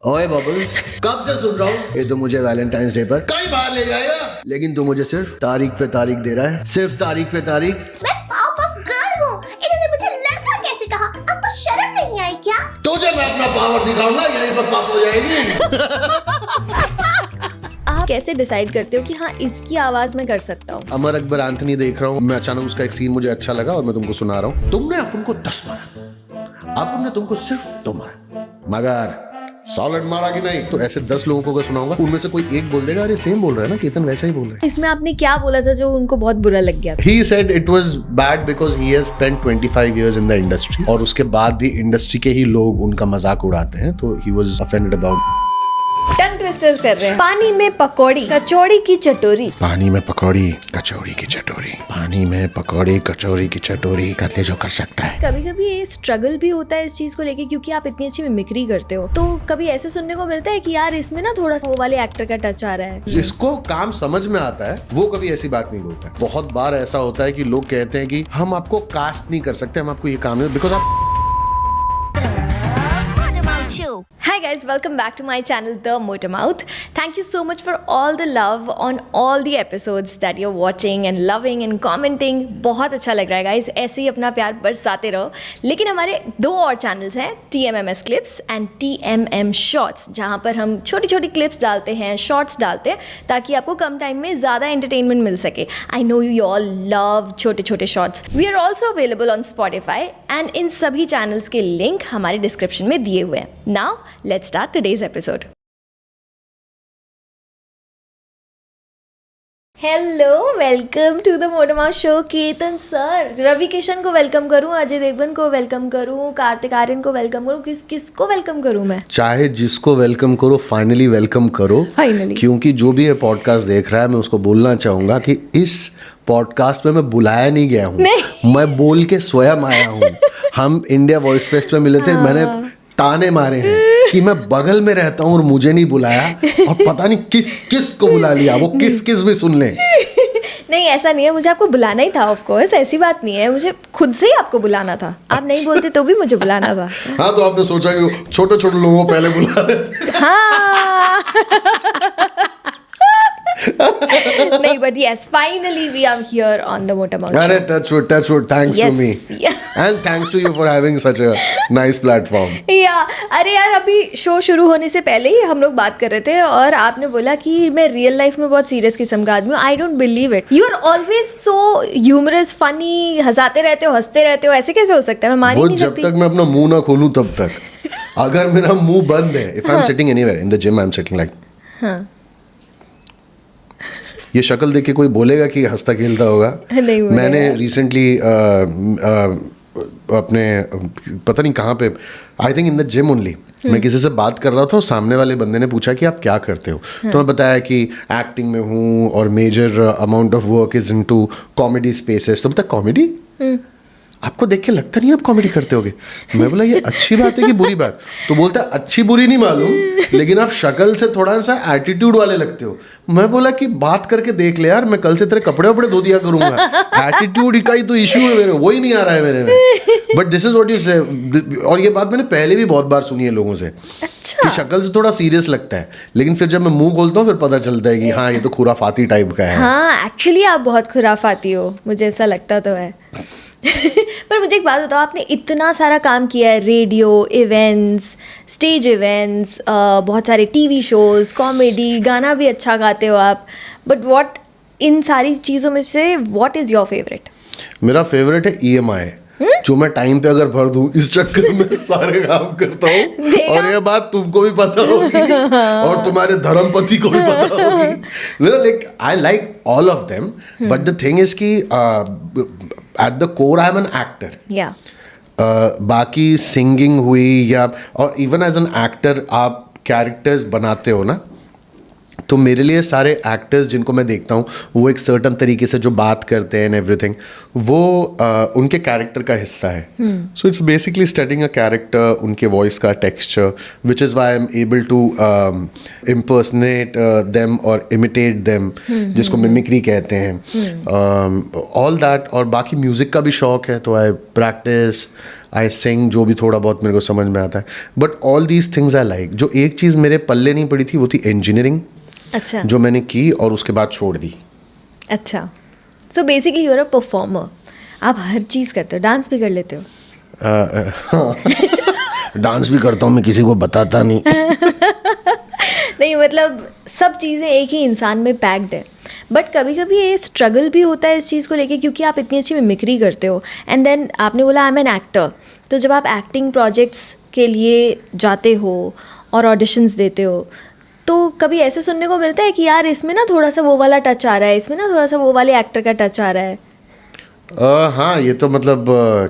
ओए बबल्स, कब से सुन रहा हूँ ये तो मुझे वैलेंटाइंस डे पर कहीं बाहर ले जाएगा, लेकिन तू मुझे सिर्फ तारीख पे तारीख दे रहा है, सिर्फ तारीख पे तारीख। मैं पावरफुल गर्ल हूँ। इन्होंने मुझे लड़का कैसे कहा? आपको शर्म नहीं आई क्या? तुझे मैं अपना पावर दिखाऊंगा, यहीं पर पास हो जाएगी। आप कैसे डिसाइड करते हो कि हाँ इसकी आवाज मैं कर सकता हूँ? अमर अकबर एंथनी देख रहा हूँ मैं, अचानक उसका एक सीन मुझे अच्छा लगा और मैं तुमको सुना रहा हूँ। तुमने अपन को 10 मारा, अपन ने तुमको सिर्फ 2 मारा, मगर सॉलिड मारा कि नहीं। तो ऐसे 10 लोगों को अगर सुनाऊंगा, उनमें से कोई एक बोल देगा अरे सेम बोल रहा है ना, केतन वैसा ही बोल रहा है। इसमें आपने क्या बोला था जो उनको बहुत बुरा लग गया? He said it was bad because he has spent 25 years in the industry और उसके बाद भी इंडस्ट्री के ही लोग उनका मजाक उड़ाते हैं, तो he was offended about। Tongue twisters कर रहे हैं। पानी में पकौड़ी कचौड़ी की चटोरी। पानी में पकौड़ी कचौड़ी की चटोरी, पानी में पकौड़ी कचौड़ी की चटोरी करते जो कर सकता है। कभी कभी ये स्ट्रगल भी होता है इस चीज को लेके, क्योंकि आप इतनी अच्छी मिमिक्री करते हो, तो कभी ऐसे सुनने को मिलता है कि यार इसमें ना थोड़ा सा वो वाले एक्टर का टच आ रहा है। जिसको काम समझ में आता है वो कभी ऐसी बात नहीं बोलता है। बहुत बार ऐसा होता है कि लोग कहते हैं कि हम आपको कास्ट नहीं कर सकते, हम आपको ये काम नहीं, बिकॉज आप। Hi guys, welcome back to my channel The Motor Mouth. Thank you so much for all the love on all the episodes that you're watching and loving and commenting. बहुत अच्छा लग रहा है guys, ऐसे ही अपना प्यार बरसाते रहो। लेकिन हमारे 2 और चैनल्स हैं, TMMS Clips and TMM Shorts, जहाँ पर हम छोटी छोटी क्लिप्स डालते हैं, शॉर्ट्स डालते हैं, ताकि आपको कम टाइम में ज़्यादा एंटरटेनमेंट मिल सके। I know you all love छोटे छोटे shorts. We are also available on Spotify and इन सभी चैनल्स के लिंक हमारे डिस्क्रिप्शन में दिए हुए हैं। Now let's start today's episode. Hello, welcome to the motor mouth show. Ketan sir, Ravi Kishan को वेलकम करूं, अजय देवगन को वेलकम करूं, कार्तिक आर्यन को वेलकम करूं, किसको वेलकम करूं मैं? चाहे जिसको वेलकम करो, फाइनली वेलकम करो। फाइनली, क्योंकि जो भी ये पॉडकास्ट देख रहा है, मैं उसको बोलना चाहूंगा कि इस पॉडकास्ट में मैं बुलाया नहीं गया हूँ, मैं बोल के स्वयं आया हूँ। हम इंडिया वॉइस फेस्ट में मिले थे, मैंने ताने मारे हैं कि मैं बगल में रहता हूँ और मुझे नहीं बुलाया, और पता नहीं किस किस को बुला लिया, वो किस किस भी सुन ले। नहीं ऐसा नहीं है, मुझे आपको बुलाना ही था। ऑफ कोर्स ऐसी बात नहीं है, मुझे खुद से ही आपको बुलाना था। आप नहीं बोलते तो भी मुझे बुलाना था। हाँ, तो आपने सोचा कि छोटे छोटे लोगों को पहले बुला लेते। हाँ नहीं, but yes, finally we are here on the Motor Mouth अरे show. touch wood, thanks Yes, to me and thanks to you for having such a nice platform. अरे यार, अभी शो शुरू होने से पहले ही हम लोग बात कर रहे थे और आपने बोला कि मैं रियल लाइफ में बहुत सीरियस किस्म का आदमी हूँ। I don't believe it. You are always so humorous, funny, हंसाते रहते हो, हंसते रहते हो। ऐसे कैसे हो सकता है? मैं मान ही नहीं सकती। जब तक मैं अपना मुंह ना खोलूं तब तक। अगर मेरा मुंह बंद है, if I'm sitting anywhere in the gym, I'm sitting like, हाँ, ये शक्ल देख के कोई बोलेगा कि हंसता खेलता होगा। नहीं, मैंने रिसेंटली अपने पता नहीं कहाँ पे, I think in the gym only, मैं किसी से बात कर रहा था और सामने वाले बंदे ने पूछा कि आप क्या करते हो। तो मैं बताया कि एक्टिंग में हूँ और major amount of work is into comedy spaces. तो बता कॉमेडी आपको देख के लगता नहीं आप कॉमेडी करते होगे। मैं बोला ये अच्छी बात है कि बुरी बात? तो बोलता है अच्छी बुरी नहीं मालूम, लेकिन आप शक्ल से थोड़ा सा एटीट्यूड वाले लगते हो। मैं बोला कि बात करके देख ले यार, मैं कल से तेरे कपड़े वपड़े धो दिया करूंगा। एटीट्यूड का ही तो इशू है मेरे, वही नहीं आ रहा है मेरे में। But this is what you से। और ये बात मैंने पहले भी बहुत बार सुनी है लोगों से। अच्छा। कि शक्ल से थोड़ा सीरियस लगता है, लेकिन फिर जब मैं मुंह खोलता हूँ फिर पता चलता है कि हाँ ये तो खुराफाती टाइप का है। हाँ, एक्चुअली आप बहुत खुराफाती हो, मुझे ऐसा लगता तो है। पर मुझे एक बात बताओ, आपने इतना सारा काम किया है, रेडियो इवेंट्स, स्टेज इवेंट्स, बहुत सारे टीवी शोज, कॉमेडी, गाना भी अच्छा गाते हो आप, बट व्हाट, इन सारी चीज़ों में से व्हाट इज़ योर फेवरेट? मेरा फेवरेट है EMI, जो मैं टाइम पे अगर भर दूं, इस चक्कर में सारे काम करता हूँ। और ये बात तुमको भी पता होगी और तुम्हारे धर्मपति को भी पता होगी। Like I like all of them, but the thing is कि at the core I am an actor. या बाकी सिंगिंग हुई या, और इवन एज एन एक्टर आप कैरेक्टर्स बनाते हो ना, तो मेरे लिए सारे एक्टर्स जिनको मैं देखता हूँ वो एक सर्टन तरीके से जो बात करते हैं एवरीथिंग, वो उनके कैरेक्टर का हिस्सा है। So it's basically studying a character, उनके वॉइस का texture, which is why I am able to impersonate them और इमिटेट देम, जिसको मिमिक्री कहते हैं, ऑल दैट। और बाकी म्यूज़िक का भी शौक है, तो आई प्रैक्टिस, आई सिंग, जो भी थोड़ा बहुत मेरे को समझ में आता है, but all these things I like. जो एक चीज़ मेरे पल्ले नहीं पड़ी थी वो थी इंजीनियरिंग, अच्छा जो मैंने की और उसके बाद छोड़ दी. अच्छा. So basically you are a performer. आप हर चीज़ करते हो, डांस भी कर लेते हो? डांस भी करता हूँ, मैं किसी को बताता नहीं. नहीं मतलब सब चीज़ें एक ही इंसान में पैक्ड है. बट कभी कभी ये स्ट्रगल भी होता है इस चीज़ को लेके, क्योंकि आप इतनी अच्छी मिमिक्री करते हो. एंड देन आपने बोला आई एम एन एक्टर. तो जब आप एक्टिंग प्रोजेक्ट्स के लिए जाते हो और ऑडिशंस देते हो, तो कभी ऐसे सुनने को मिलता है कि यार इसमें ना थोड़ा सा वो वाला टच आ रहा है, इसमें ना थोड़ा सा वो वाले एक्टर का टच आ रहा है? हाँ, ये तो मतलब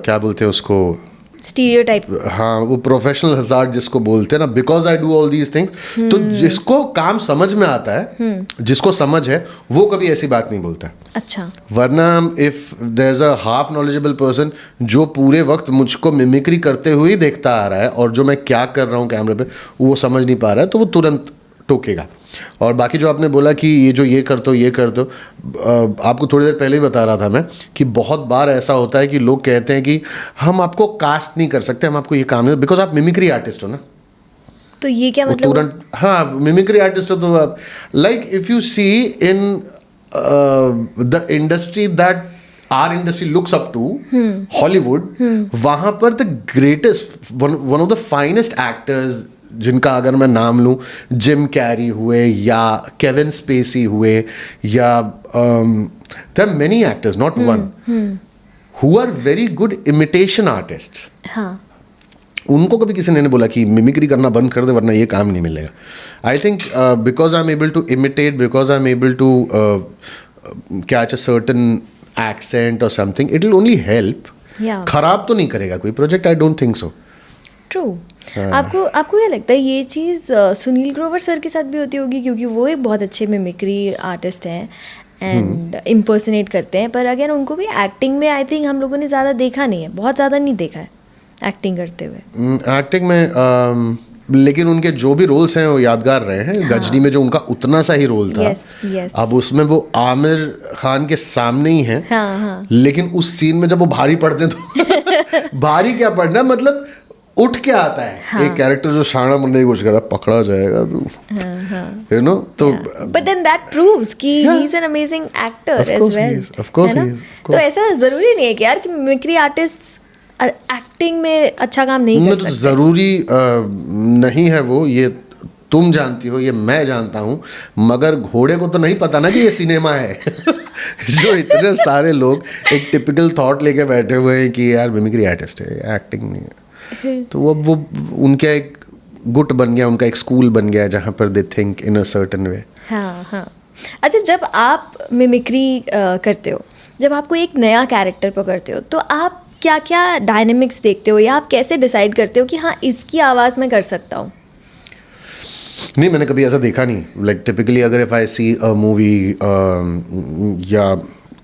क्या बोलते हैं उसको, स्टीरियोटाइप. हाँ, वो प्रोफेशनल हज़ार्ड जिसको बोलते हैं ना, because I do all these things. तो जिसको काम समझ में आता है, जिसको समझ है, वो कभी ऐसी बात नहीं बोलता है. अच्छा. वरना if there is a half knowledgeable person जो पूरे वक्त मुझको मिमिक्री करते हुए ही देखता आ रहा है और जो मैं क्या कर रहा हूँ कैमरे पे वो समझ नहीं पा रहा है, तो वो तुरंत टोकेगा. और बाकी जो आपने बोला कि ये कर दो, आपको थोड़ी देर पहले ही बता रहा था मैं कि बहुत बार ऐसा होता है कि लोग कहते हैं कि हम आपको कास्ट नहीं कर सकते, हम आपको ये काम नहीं, बिकॉज आप मिमिक्री आर्टिस्ट हो ना. तो ये क्या वो मतलब? तुरंत, हाँ, मिमिक्री आर्टिस्ट हो तो आप, like if you see in the industry that our industry looks up to, Hollywood, वहां पर the greatest, one of the finest actors जिनका अगर मैं नाम लूँ, जिम कैरी हुए या केविन स्पेसी हुए या there are many actors, not one, who are very good imitation artist. हाँ. उनको कभी किसी ने नहीं बोला कि मिमिक्री करना बंद कर दे वरना ये काम नहीं मिलेगा. I think because I am able to imitate, because I am able to catch a certain accent और something, it will only help. खराब तो नहीं करेगा कोई project, I don't think so. True. आपको क्या लगता है ये चीज़ सुनील ग्रोवर सर के साथ भी होती होगी, क्योंकि वो एक बहुत अच्छे मिमिक्री आर्टिस्ट हैं एंड इम्पर्सनेट करते हैं, पर अगेन उनको भी एक्टिंग में आई थिंक हम लोगों ने ज़्यादा देखा नहीं है, बहुत ज़्यादा नहीं देखा है एक्टिंग करते हुए. एक्टिंग में लेकिन उनके जो भी रोल्स हैं वो यादगार रहे हैं. गजनी में जो उनका उतना सा ही रोल था, yes. अब उसमें वो आमिर खान के सामने ही है. हाँ. लेकिन उस सीन में जब वो भारी पड़ते हैं तो भारी क्या पड़ना, मतलब उठ के आता है. हाँ. एक कैरेक्टर जो शाना बनने की कोशिश कर रहा है, पकड़ा जाएगा तो यू नो, तो बट देन दैट प्रूव्स कि he is an amazing actor as well. Of course he is. तो ऐसा जरूरी नहीं है कि यार कि मिमिक्री आर्टिस्ट एक्टिंग में अच्छा काम नहीं कर सकते. जरूरी नहीं है वो, ये तुम जानती हो, ये मैं जानता हूँ, मगर घोड़े को तो नहीं पता ना कि ये सिनेमा है. जो इतने सारे लोग एक टिपिकल थॉट लेके बैठे हुए हैं कि यार मिमिक्री आर्टिस्ट है, एक्टिंग नहीं है. तो वो उनका एक गुट बन गया, उनका एक स्कूल बन गया जहाँ पर they think in a certain way. हाँ. अच्छा, जब आप मिमिक्री करते हो, जब आपको एक नया कैरेक्टर पकड़ते हो, तो आप क्या क्या डायनेमिक्स देखते हो या आप कैसे डिसाइड करते हो कि हाँ इसकी आवाज़ मैं कर सकता हूँ? नहीं, मैंने कभी ऐसा देखा नहीं. लाइक टिपिकली अगर if I see a movie या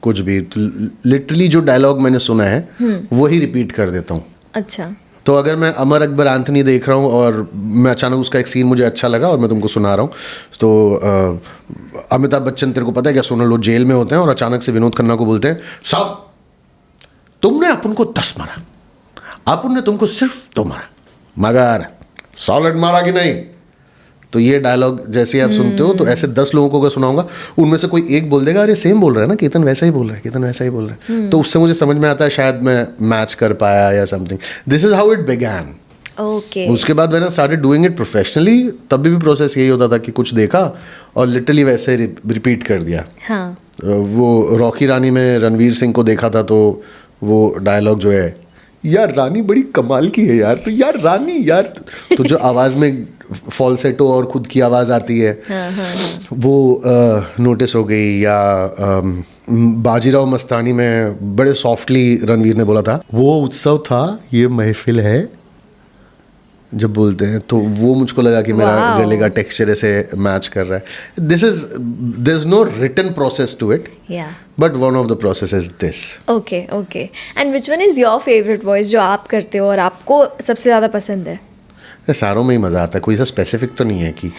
कुछ भी, तो लिटरली जो डायलॉग मैंने सुना है वही रिपीट कर देता हूँ. अच्छा. तो अगर मैं अमर अकबर आंथनी देख रहा हूँ और मैं अचानक उसका एक सीन मुझे अच्छा लगा और मैं तुमको सुना रहा हूँ, तो अमिताभ बच्चन, तेरे को पता है क्या, सोनल वो जेल में होते हैं और अचानक से विनोद खन्ना को बोलते हैं, साहब तुमने अपन को 10 मारा, अपन ने तुमको सिर्फ 2 मारा, मगर सॉलिड मारा कि नहीं. तो ये डायलॉग जैसे आप सुनते हो, तो ऐसे 10 लोगों को अगर सुनाऊंगा, उनमें से कोई एक बोल देगा अरे सेम बोल रहा है ना, केतन वैसा ही बोल रहा है, केतन वैसा ही बोल रहा है. तो उससे मुझे समझ में आता है शायद मैं मैच कर पाया या something. This is how it began. Okay. उसके बाद मैंने स्टार्टेड डूइंग इट प्रोफेशनली. तब भी प्रोसेस यही होता था कि कुछ देखा और लिटरली वैसे रिपीट कर दिया. हाँ. वो रॉकी रानी में रणवीर सिंह को देखा था, तो वो डायलॉग जो है, यार रानी बड़ी कमाल की है यार, तो यार रानी यार, तो जो आवाज़ में फॉल्सेटो और खुद की आवाज़ आती है, वो नोटिस हो गई. या बाजीराव मस्तानी में बड़े सॉफ्टली रणवीर ने बोला था, वो उत्सव था ये महफिल है, जब बोलते हैं तो वो मुझको लगा कि मेरा गले का टेक्सचर ऐसे मैच कर रहा है. There is no written process to it, but one of the process is this. Okay. And which one is your favourite voice जो आप करते हो और आपको सबसे ज़्यादा पसंद है? सारों में ही मज़ा आता है, कोई सा स्पेसिफिक तो नहीं है कि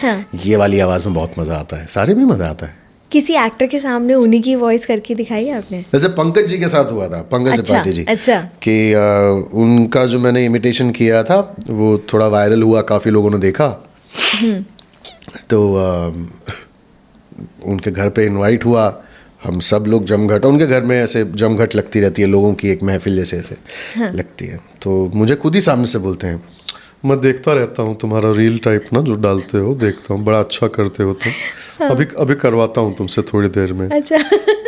ये वाली आवाज़ में बहुत मज़ा आता है, सारे में मज़ा आता है. किसी एक्टर के सामने उन्हीं की वॉइस करके दिखाई है आपने? जैसे पंकज जी के साथ हुआ था, पंकज त्रिपाठी जी, अच्छा। कि उनका जो मैंने इमिटेशन किया था वो थोड़ा वायरल हुआ, काफ़ी लोगों ने देखा, तो उनके घर पे इनवाइट हुआ, हम सब लोग जमघट, उनके घर में ऐसे जमघट लगती रहती है, लोगों की एक महफिल जैसे ऐसे लगती है, तो मुझे खुद ही सामने से बोलते हैं, मैं देखता रहता हूँ तुम्हारा रील टाइप ना जो डालते हो, देखता हूँ, बड़ा अच्छा करते हो तुम, अभी करवाता हूँ तुमसे थोड़ी देर में। अच्छा।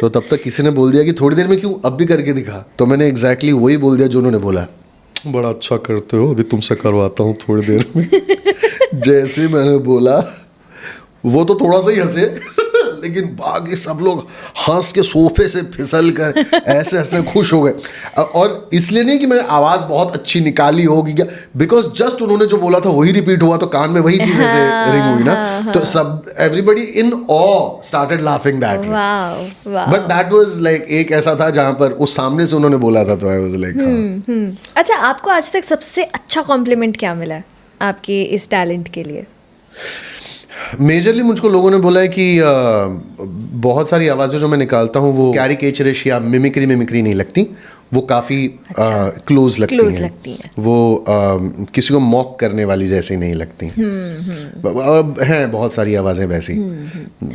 तो तब तक किसी ने बोल दिया कि थोड़ी देर में क्यों, अब भी करके दिखा, तो मैंने एग्जैक्टली वही बोल दिया जो उन्होंने बोला, बड़ा अच्छा करते हो, अभी तुमसे करवाता हूँ थोड़ी देर में। जैसे मैंने बोला वो तो थोड़ा सा ही हंसे, लेकिन बाकी सब लोग हंस के सोफे से फिसल कर ऐसे ऐसे खुश हो गए, और इसलिए नहीं कि मैंने आवाज़ बहुत अच्छी निकाली होगी क्या, बिकॉज जस्ट उन्होंने जो बोला था वही रिपीट हुआ, तो कान में वही चीज़ ऐसे रिंग हुई ना, तो सब everybody in awe started laughing that, but that was like एक ऐसा था जहाँ पर उस सामने से उन्होंने बोला था, तो आई वाज लाइक अच्छा, आपको आज तक सबसे अच्छा कॉम्प्लीमेंट क्या मिला है आपके इस टैलेंट के लिए? मेजरली मुझको लोगों ने बोला है कि बहुत सारी आवाज़ें जो मैं निकालता हूँ वो कैरिकेचरिश या मिमिक्री नहीं लगती, वो काफ़ी क्लोज लगती हैं। वो किसी को मॉक करने वाली जैसी नहीं लगती। और हैं बहुत सारी आवाज़ें वैसी।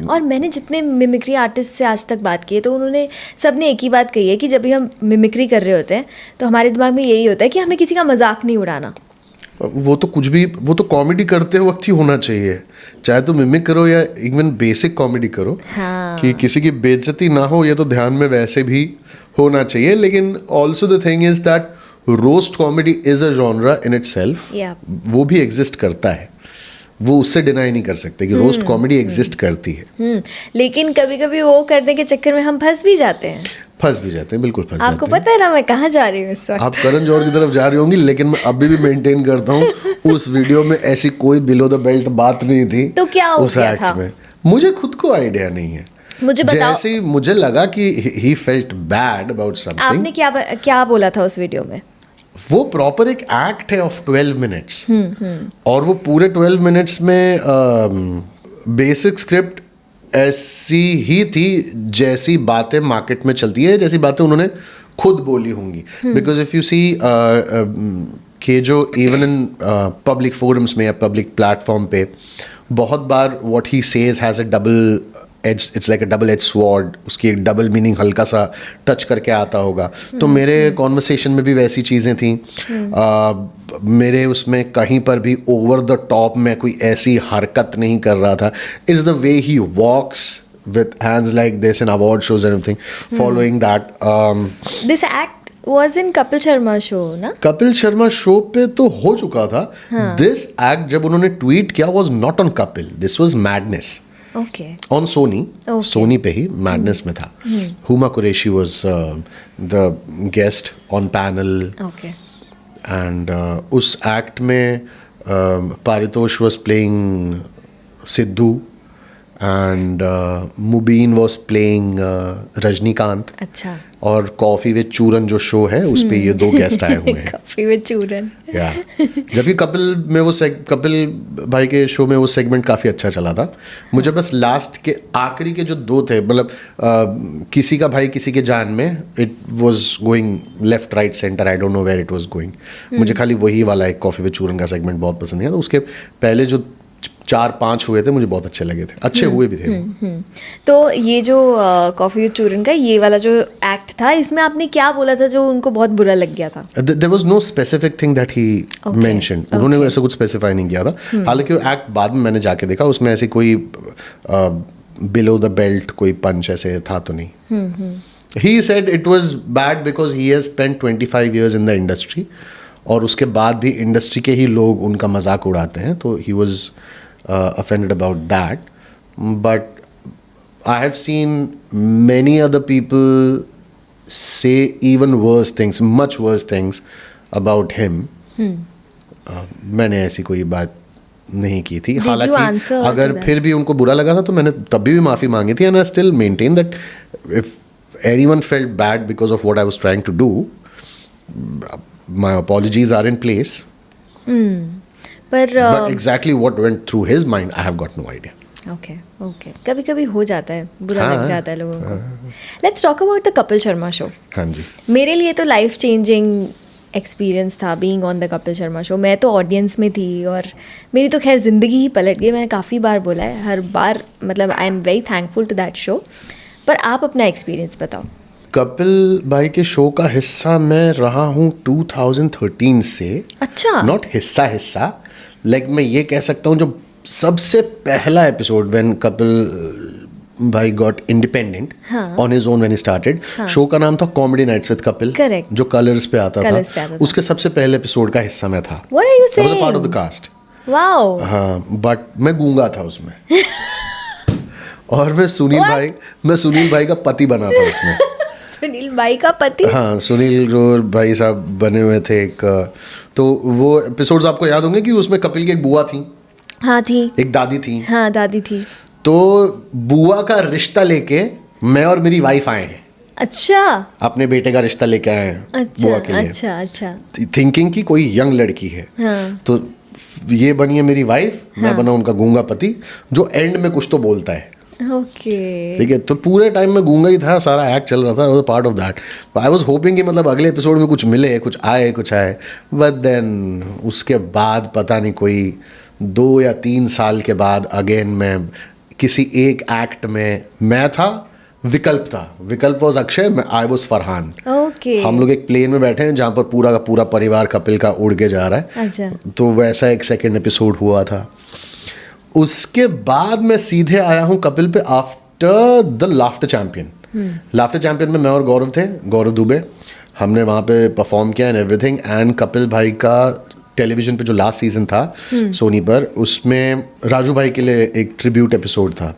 और मैंने जितने मिमिक्री आर्टिस्ट से आज तक बात की है, तो उन्होंने सब ने एक ही बात कही है कि जब भी हम मिमिक्री कर रहे होते हैं तो हमारे दिमाग में यही होता है कि हमें किसी का मजाक नहीं उड़ाना। वो तो कुछ भी, वो तो कॉमेडी करते वक्त ही होना चाहिए, चाहे तो मिमिक करो या इवन बेसिक कॉमेडी करो। हाँ। कि किसी की बेइज्जती ना हो, ये तो ध्यान में वैसे भी होना चाहिए। लेकिन also the thing is that roast comedy is a genre in itself. वो भी एग्जिस्ट करता है, वो उससे डिनाई नहीं कर सकते कि रोस्ट कॉमेडी एग्जिस्ट करती है। लेकिन कभी कभी वो करने के चक्कर में हम फंस भी जाते हैं। बिल्कुल फंस जाते हैं। आपको पता है ना मैं कहाँ जा रही हूँ इस वक्त? आप करण जौहर की तरफ जा रही होंगी, लेकिन मैं अभी भी मेंटेन करता हूँ उस वीडियो में ऐसी कोई बिलो द बेल्ट बात नहीं थी। तो क्या हो उस गया एक्ट था? में मुझे खुद को आइडिया नहीं है। मुझे बताओ। जैसे मुझे लगा कि he felt bad about something. आपने क्या बोला था उस वीडियो में? वो प्रॉपर एक एक्ट है ऑफ 12 मिनट्स, और वो पूरे 12 मिनट्स में बेसिक स्क्रिप्ट ऐसी ही थी जैसी बातें मार्केट में चलती है, जैसी बातें उन्होंने खुद बोली होंगी। बिकॉज इफ यू सी कि जो इवन इन पब्लिक फोरम्स में या पब्लिक प्लेटफॉर्म पे बहुत बार what he says has a double edge, it's like a double edge sword, उसकी एक डबल मीनिंग हल्का सा टच करके आता होगा। तो मेरे कॉन्वर्सेशन में भी वैसी चीज़ें थी। मेरे उसमें कहीं पर भी ओवर द टॉप में कोई ऐसी हरकत नहीं कर रहा था। It's the way he walks with hands like this in award shows and everything, following that. This act was in Kapil Sharma show, ना? Kapil Sharma show पे तो हो चुका था। This act जब उन्होंने ट्वीट किया was not on Kapil. This was Madness. Okay. On Sony. Okay. Sony पे ही Madness में था। Huma Qureshi was the guest on panel. Okay. And उस act में Paritosh was playing Sidhu. And Mubin was playing Rajinikanth. अच्छा। और coffee with चूरन जो show है उस पे ये दो गेस्ट आए हुए हैं। कॉफ़ी विद चूरन। या जबकि कपिल में वो कपिल भाई के शो में वो सेगमेंट काफ़ी अच्छा चला था। मुझे बस लास्ट के आखिरी के जो दो थे, मतलब किसी का भाई किसी के जान में, it was going left right centre, I don't know where it was going. मुझे खाली वही वाला एक कॉफ़ी विद चूरन का सेगमेंट बहुत पसंद है। तो उसके पहले जो 4-5 हुए थे मुझे बहुत अच्छे लगे थे, अच्छे हुए भी थे। तो ये जो कॉफ़ी विद चूरन का ये वाला जो एक्ट था, इसमें आपने क्या बोला था जो उनको बहुत बुरा लग गया था? There was no specific thing that he mentioned. उन्होंने ऐसा कुछ स्पेसिफाई नहीं किया था। हालांकि वो एक्ट बाद में मैंने जाके देखा, उसमें ऐसी कोई बिलो द बेल्ट कोई पंच ऐसे था तो नहीं। He said it was bad because he has spent 25 years in the industry, और उसके बाद भी इंडस्ट्री के ही लोग उनका मजाक उड़ाते हैं, तो he was offended about that. But I have seen many other people say even worse things, much worse things about him. मैंने ऐसी कोई बात नहीं की थी। हालांकि अगर फिर भी उनको बुरा लगा था तो मैंने तभी भी माफ़ी मांगी थी। And I still maintain that if anyone felt bad because of what I was trying to do, my apologies are in place. But exactly what went through his mind, I have got no idea. Okay कभी कभी हो जाता है, बुरा हाँ, लग जाता है लोगों को. Let's talk about the Kapil Sharma show. हाँ जी. मेरे लिए तो लाइफ चेंजिंग एक्सपीरियंस था being on the Kapil Sharma show. मैं तो ऑडियंस में थी और मेरी तो खैर ज़िंदगी ही पलट गई. मैंने काफ़ी बार बोला है, हर बार मतलब I am very thankful to that show. पर आप अपना एक्सपीरियंस बताओ. कपिल भाई के शो का हिस्सा मैं रहा हूँ 2013 से. अच्छा. नॉट हिस्सा लाइक मैं ये कह सकता हूँ जो सबसे पहला एपिसोड व्हेन कपिल भाई got independent on his own when he started. Show का नाम था comedy nights with Kapil. Correct. जो कलर्स पे आता Colours पे था. आता था. उसके सबसे पहले एपिसोड का हिस्सा मैं था. What are you I was a part of saying? the cast. Wow. हाँ बट मैं गूंगा था उसमें. और मैं सुनील भाई का पति बना था उसमें. सुनील भाई का पति. हाँ सुनील ग्रोवर भाई साहब बने हुए थे एक. तो वो एपिसोड्स आपको याद होंगे कि उसमें कपिल की एक बुआ थी. हाँ थी. एक दादी थी. हाँ दादी थी. तो बुआ का रिश्ता लेके मैं और मेरी वाइफ आए हैं. अच्छा. अपने बेटे का रिश्ता लेके आए हैं बुआ के लिए. अच्छा. थिंकिंग कि कोई यंग लड़की है. हाँ. तो ये बनी है मेरी वाइफ. मैं बना उनका गूंगा पति जो एंड में कुछ तो बोलता है. ओके. ठीक है. तो पूरे टाइम में गूंगा ही था. सारा एक्ट चल रहा था. Part of that. I was hopping कि मतलब अगले एपिसोड में कुछ मिले, कुछ आए. बट देन उसके बाद पता नहीं कोई 2 या 3 साल के बाद अगेन मैं किसी एक एक्ट में मैं था. विकल्प was Akshay. I was Farhan. Okay. हम लोग एक प्लेन में बैठे हैं जहाँ पर पूरा का पूरा परिवार कपिल का उड़ के जा रहा है. अच्छा. तो वैसा एक सेकेंड एपिसोड हुआ था. उसके बाद मैं सीधे आया हूँ कपिल पे after the laughter champion. Laughter champion में मैं और गौरव थे, गौरव दुबे. हमने वहाँ पे परफॉर्म किया एंड एवरीथिंग. एंड कपिल भाई का टेलीविजन पे जो लास्ट सीजन था सोनी पर, उसमें राजू भाई के लिए एक ट्रिब्यूट एपिसोड था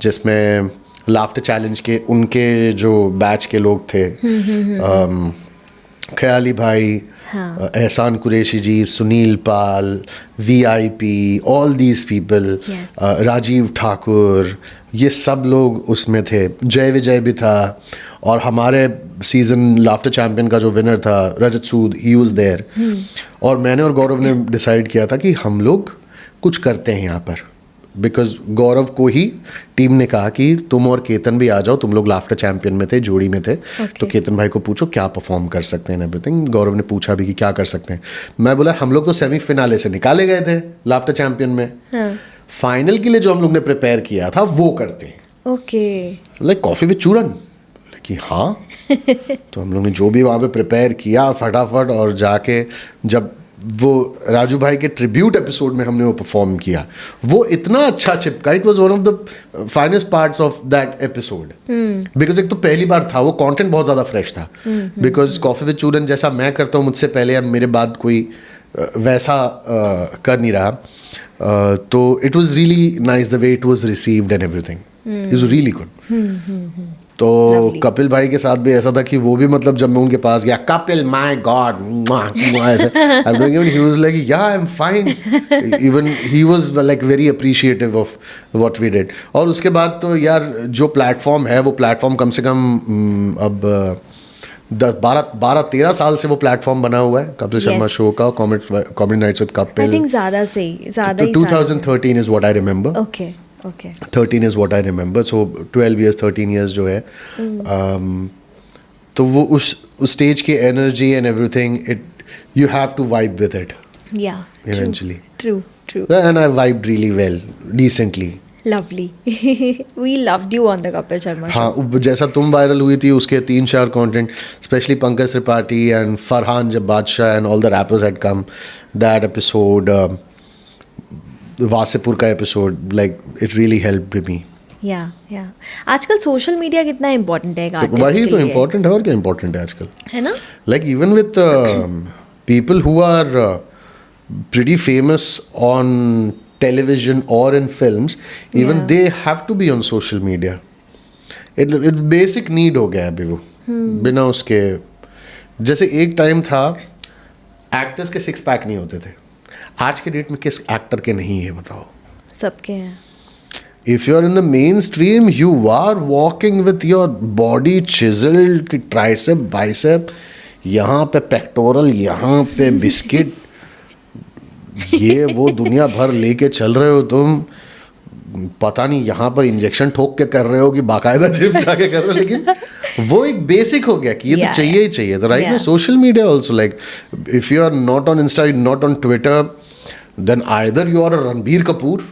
जिसमें लाफ्टर चैलेंज के उनके जो बैच के लोग थे, ख्याली भाई, Ehsan Qureshi ji, Sunil Pal, VIP, all these people, Rajeev Thakur, ये सब लोग उसमें थे. जय विजय भी था. और हमारे सीजन लाफ्टर चैंपियन का जो विनर था रजत सूद, ही वाज देयर. और मैंने और गौरव ने डिसाइड किया था कि हम लोग कुछ करते हैं यहाँ पर. बिकॉज गौरव को ही टीम ने कहा कि तुम और केतन भी आ जाओ, तुम लोग लाफ्टर चैंपियन में थे, जोड़ी में थे. तो केतन भाई को पूछो क्या परफॉर्म कर सकते हैं एवरीथिंग. गौरव ने पूछा भी कि क्या कर सकते हैं. मैं बोला हम लोग तो सेमीफिनाले से निकाले गए थे लाफ्टर चैंपियन में. फाइनल के लिए जो हम लोग ने प्रिपेयर किया था वो करते हैं. ओके. लाइक कॉफी विद चूरन. कि हाँ. तो हम लोग ने जो भी वहाँ पे प्रिपेयर किया फटाफट, और जाके जब वो राजू भाई के ट्रिब्यूट एपिसोड में हमने वो परफॉर्म किया, वो इतना अच्छा चिपका. It was one of the finest parts of that episode. Because एक तो पहली बार था, वो कंटेंट बहुत ज़्यादा फ्रेश था. बिकॉज कॉफी विद चूरन जैसा मैं करता हूँ मुझसे पहले या मेरे बाद कोई वैसा कर नहीं रहा. तो it was really nice the way it was received and everything. It was really good. तो कपिल भाई के साथ भी ऐसा था कि वो भी मतलब जब मैं उनके पास गया, कपिल माय गॉड ऐसे, ही was like yeah I am fine. Even he was like very appreciative of what we did. और उसके बाद तो यार जो प्लेटफॉर्म है वो प्लेटफॉर्म कम से कम अब 12-13 साल से वो प्लेटफॉर्म बना हुआ है कपिल शर्मा शो का, comedy nights with Kapil. I think ज़्यादा ही 2013 is what I remember. Okay. 13 is what I remember. So 12 years 13 years जो है. तो वो उस स्टेज की energy and everything, it you have to vibe with it eventually. True. And I vibed really well, decently. Lovely. We loved you on the Kapil Sharma show. हाँ, जैसा तुम viral हुई थी उसके 3-4 content, specially Pankaj Tripathi and Farhan जब Badshah and all the rappers had come, that episode, Wasseypur का episode, like it really helped me. या आजकल सोशल मीडिया कितना इम्पोर्टेंट है एक आर्टिस्ट के लिए. वही तो इम्पोर्टेंट है, और क्या इम्पोर्टेंट है आजकल, है ना. Like even with people who are pretty famous on television or in films, even they have to be on social media. It basic need हो गया है अभी वो. बिना उसके, जैसे एक टाइम था एक्टर्स के 6 पैक नहीं होते थे. आज के डेट में किस एक्टर के नहीं है बताओ. सबके हैं. If you are in the mainstream, you are walking with your body chiseled, tricep, bicep, यहाँ पे पेक्टोरल, यहाँ पे बिस्किट, ये वो दुनिया भर लेके चल रहे हो तुम. पता नहीं यहाँ पर इंजेक्शन ठोक के कर रहे हो कि बाकायदा जिम जाके कर रहे हो, लेकिन वो एक बेसिक हो गया कि ये तो चाहिए ही चाहिए। तो राइट ना, social media also, like if you are not on Insta, not on Twitter, then either you are Ranbir Kapoor,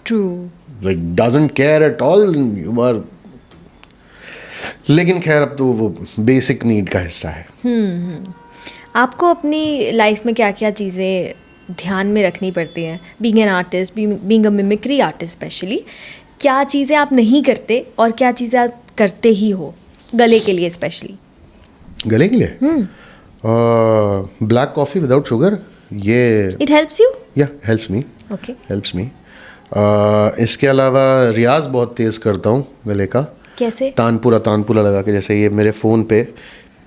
true, like doesn't care at all, you are. लेकिन खैर अब तो वो बेसिक नीड का हिस्सा है। आपको अपनी लाइफ में क्या क्या चीज़ें ध्यान में रखनी पड़ती हैं, being an artist, being a mimicry artist specially? क्या चीज़ें आप नहीं करते और क्या चीज़ें आप करते ही हो गले के लिए स्पेशली? गले के लिए ब्लैक कॉफ़ी विदाउट शुगर, ये इट हेल्प्स यू? या helps me, okay, helps me. इसके अलावा रियाज बहुत तेज़ करता हूँ गले का। कैसे? तानपुरा लगा के, जैसे ये मेरे फ़ोन पे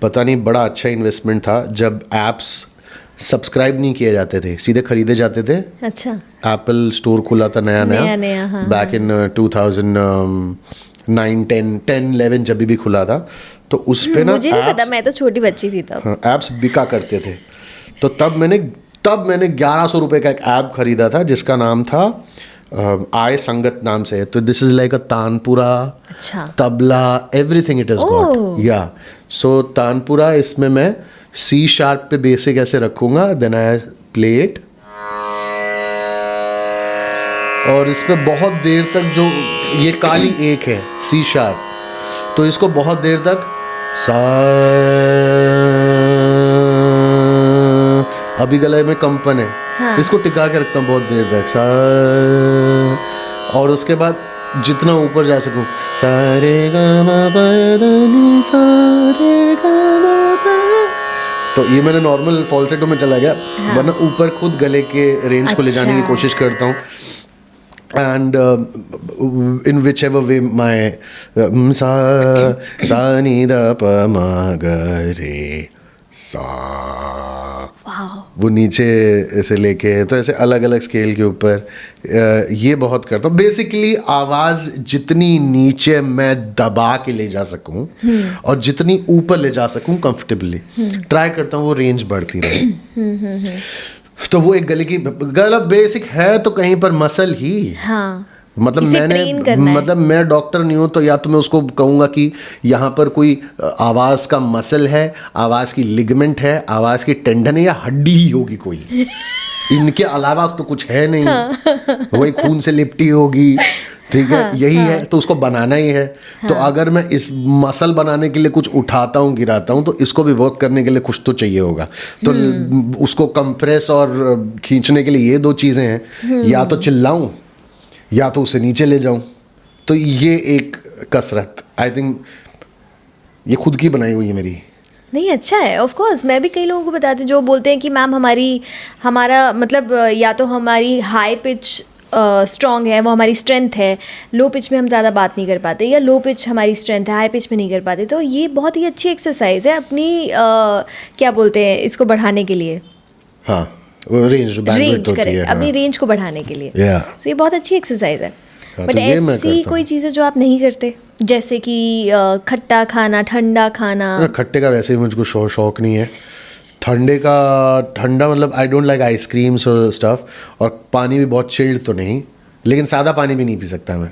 पता नहीं बड़ा अच्छा इन्वेस्टमेंट था जब एप्स सब्सक्राइब नहीं किए जाते थे, सीधे खरीदे जाते थे। अच्छा, एप्पल स्टोर खुला था नया, हाँ, बैक इन 2009 10 11 जब भी खुला था, तो उस पे ना मुझे नहीं पता, मैं तो छोटी बच्ची थी तब। एप्स बिका करते थे। तो तब मैंने 1100 रुपए का एक ऐप खरीदा था जिसका नाम था आय संगत नाम से। तो this is like a tanpura, अच्छा, tabla, everything it is got, या सो तानपुरा, इसमें मैं सी शार्प पे बेसिक ऐसे रखूंगा, देन आई प्ले इट, और इसमें बहुत देर तक जो ये काली एक है सी शार्प, तो इसको बहुत देर तक सा, अभी गले में कंपन है, हाँ। इसको टिका के रखता हूँ बहुत देर तक सा, और उसके बाद जितना ऊपर जा सकूं सारे गामा पधनी सारे गामा पा, तो ये मैंने नॉर्मल फॉल्सेटो में चला गया, हाँ। वरना ऊपर खुद गले के रेंज को ले जाने की अच्छा। कोशिश करता हूँ। एंड इन विच एवर वे माई सा नी द प म ग रे सा, वो नीचे ऐसे लेके, तो ऐसे अलग अलग स्केल के ऊपर ये बहुत करता हूँ। बेसिकली आवाज़ जितनी नीचे मैं दबा के ले जा सकूँ और जितनी ऊपर ले जा सकूँ कंफर्टेबली, ट्राई करता हूँ वो रेंज बढ़ती रहे। तो वो एक गला बेसिक है तो कहीं पर मसल ही, हाँ, मतलब इसे train करना मैंने, है। मतलब मैं डॉक्टर नहीं हूँ, तो या तो मैं उसको कहूँगा कि यहाँ पर कोई आवाज़ का मसल है, आवाज़ की लिगमेंट है, आवाज़ की टेंडन है, या हड्डी ही होगी कोई, इनके अलावा तो कुछ है नहीं, वही खून से लिपटी होगी, ठीक है, यही है, तो उसको बनाना ही है। तो अगर मैं इस मसल बनाने के लिए कुछ उठाता हूँ, गिराता हूँ, तो इसको भी वर्क करने के लिए कुछ तो चाहिए होगा, तो उसको कंप्रेस और खींचने के लिए ये दो चीज़ें हैं, या तो चिल्लाऊं या तो उसे नीचे ले जाऊं। तो ये एक कसरत, आई थिंक ये खुद की बनाई हुई है मेरी। नहीं, अच्छा है। ऑफ कोर्स मैं भी कई लोगों को बताती हूँ जो बोलते हैं कि मैम हमारा मतलब या तो हमारी हाई पिच स्ट्रॉन्ग है, वो हमारी स्ट्रेंथ है, लो पिच में हम ज़्यादा बात नहीं कर पाते, या लो पिच हमारी स्ट्रेंथ है, हाई पिच में नहीं कर पाते। तो ये बहुत ही अच्छी एक्सरसाइज है अपनी क्या बोलते हैं इसको बढ़ाने के लिए, हाँ, वो रेंज रेंज करेक्ट, अपनी रेंज को बढ़ाने के लिए। तो ये बहुत अच्छी एक्सरसाइज है। हाँ, बट तो ये मैं ऐसी करता कोई चीज़ें जो आप नहीं करते, जैसे कि खट्टा खाना, ठंडा खाना? खट्टे का वैसे ही मुझको शौक नहीं है। ठंडा मतलब आई डोंट लाइक आइसक्रीम्स और स्टफ, और पानी भी बहुत चिल्ड तो नहीं, लेकिन सादा पानी भी नहीं पी सकता मैं।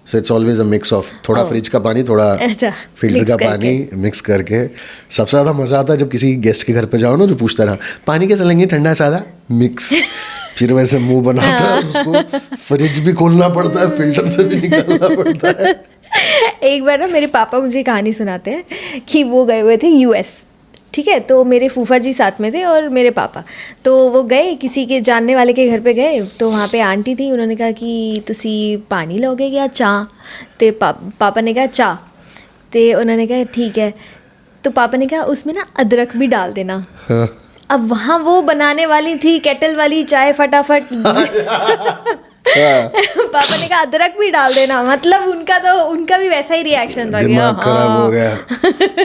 So it's always a mix of, थोड़ा फ्रिज का पानी, थोड़ा फिल्टर का पानी मिक्स करके। सबसे ज़्यादा मज़ा आता है जब किसी गेस्ट के घर पे जाओ ना, जो पूछता रहा पानी कैसा लेंगे, ठंडा सादा, मिक्स, फिर वैसे मुंह बनाता है, उसको फ्रिज भी खोलना पड़ता है, फिल्टर से भी निकालना पड़ता है। एक बार ना मेरे पापा मुझे कहानी सुनाते हैं कि वो गए हुए थे यूएस, ठीक है, तो मेरे फूफा जी साथ में थे और मेरे पापा, तो वो गए किसी के जानने वाले के घर पे गए, तो वहाँ पे आंटी थी, उन्होंने कहा कि तुसी पानी लोगे या चाह, तो पापा ने कहा चाह, तो उन्होंने कहा ठीक है, तो पापा ने कहा उसमें ना अदरक भी डाल देना। हाँ। अब वहाँ वो बनाने वाली थी केटल वाली चाय फटाफट पापा ने कहा अदरक भी डाल देना, मतलब उनका भी वैसा ही रिएक्शन था, दिमाग खराब हो गया।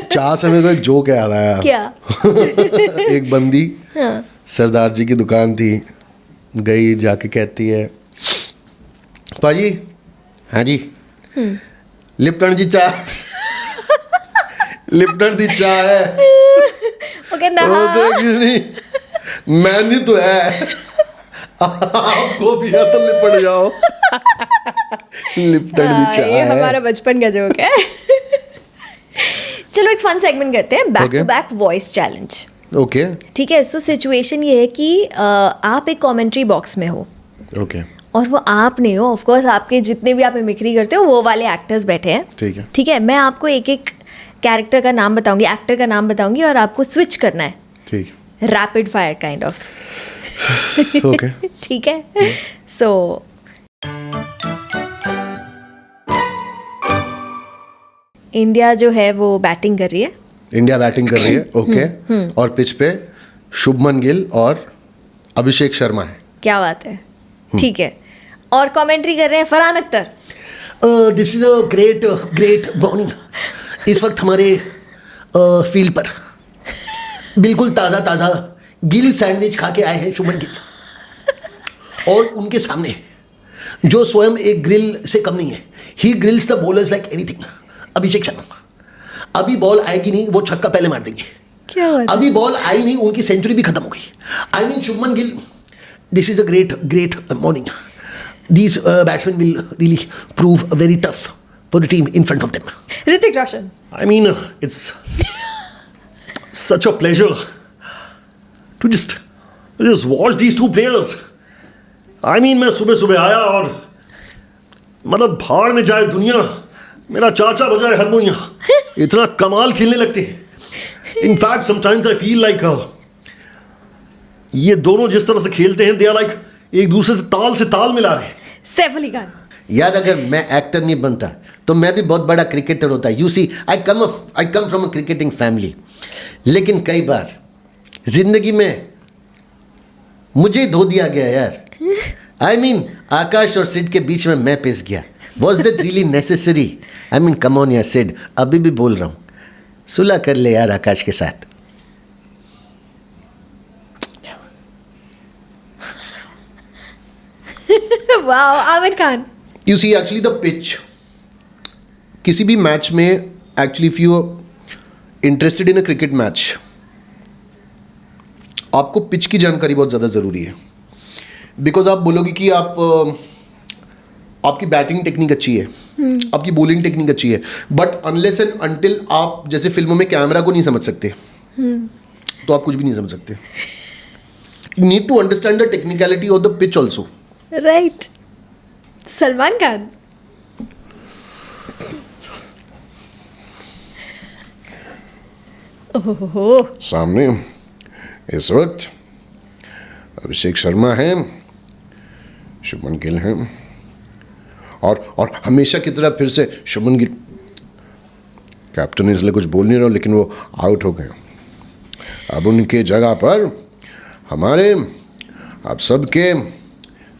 चाह से मेरे को एक जोक याद आया। क्या? एक बंदी सरदार जी की दुकान थी, गई, जाके कहती है पाजी, हाँ जी, लिप्टन जी चाह, लिप्टन दी चाह है, वो कहना वो तो नहीं, मैंने तो है, आपको भी है तो लिपट जाओ। लिफ्ट एंड द ये हमारा चाय। बचपन का जोक है। चलो एक फन सेगमेंट करते हैं, back Okay. To back voice challenge. Okay ठीक है, सो सिचुएशन ये है कि आप एक कमेंट्री बॉक्स में हो ओके और वो आप नहीं हो, ऑफ कोर्स आपके जितने भी आप मिमिक्री करते हो वो वाले एक्टर्स बैठे हैं। ठीक है। ठीक है, मैं आपको एक एक कैरेक्टर का नाम बताऊंगी, एक्टर का नाम बताऊंगी और आपको स्विच करना है, ठीक rapid fire kind of. Okay ठीक है, सो इंडिया जो है वो बैटिंग कर रही है। इंडिया बैटिंग कर रही है, ओके। और पिच पे शुभमन गिल और अभिषेक शर्मा है। क्या बात है, ठीक है। और कमेंट्री कर रहे हैं Farhan Akhtar. This is a great morning. इस वक्त हमारे फील्ड पर बिल्कुल ताज़ा गिल सैंडविच खा के आए हैं शुभमन गिल, और उनके सामने जो स्वयं एक ग्रिल से कम नहीं है, he grills the bowlers like anything, Abhishek Sharma. अभी बॉल आएगी नहीं, वो छक्का पहले मार देंगे। क्या बात है? अभी बॉल आई नहीं, उनकी सेंचुरी भी खत्म हो गई। I mean Shubman Gill, this is a great morning. These batsmen will really prove very tough for the team in front of them. Hrithik Roshan. I mean, it's such a pleasure to just watch these two players. I mean, मैं सुबह सुबह आया और मतलब भाड़ में जाए दुनिया, मेरा चाचा बजाए हारमोनिया, इतना कमाल खेलने लगते हैं। In fact, sometimes I feel like ये दोनों जिस तरह से खेलते हैं, they are like एक दूसरे से ताल मिला रहे हैं। सैफ अली खान। यार अगर मैं एक्टर नहीं बनता तो मैं भी बहुत बड़ा क्रिकेटर होता। You see I come from a cricketing family, लेकिन कई बार जिंदगी में मुझे धो दिया गया यार। आई मीन आकाश और सिड के बीच में मैं पिस गया। Was that really necessary? I mean come on यार सिड, अभी भी बोल रहा हूँ, सुलह कर ले यार आकाश के साथ। Wow, Aamir Khan. You see actually the pitch, किसी भी मैच में actually if you interested in a cricket match, आपको पिच की जानकारी बहुत ज़्यादा ज़रूरी है। बिकॉज आप बोलोगे कि आपकी बैटिंग टेक्निक अच्छी है, आपकी बॉलिंग टेक्निक अच्छी है, बट अनलेस एंड अनटिल आप जैसे फिल्मों में कैमरा को नहीं समझ सकते तो आप कुछ भी नहीं समझ सकते। You need to understand the technicality of the pitch also. Right. Salman Khan. ओहो, सामने इस वक्त अभिषेक शर्मा है, शुभमन गिल है, और हमेशा की तरह फिर से शुभमन गिल कैप्टन है इसलिए कुछ बोल नहीं रहा, लेकिन वो आउट हो गए। अब उनके जगह पर हमारे आप सबके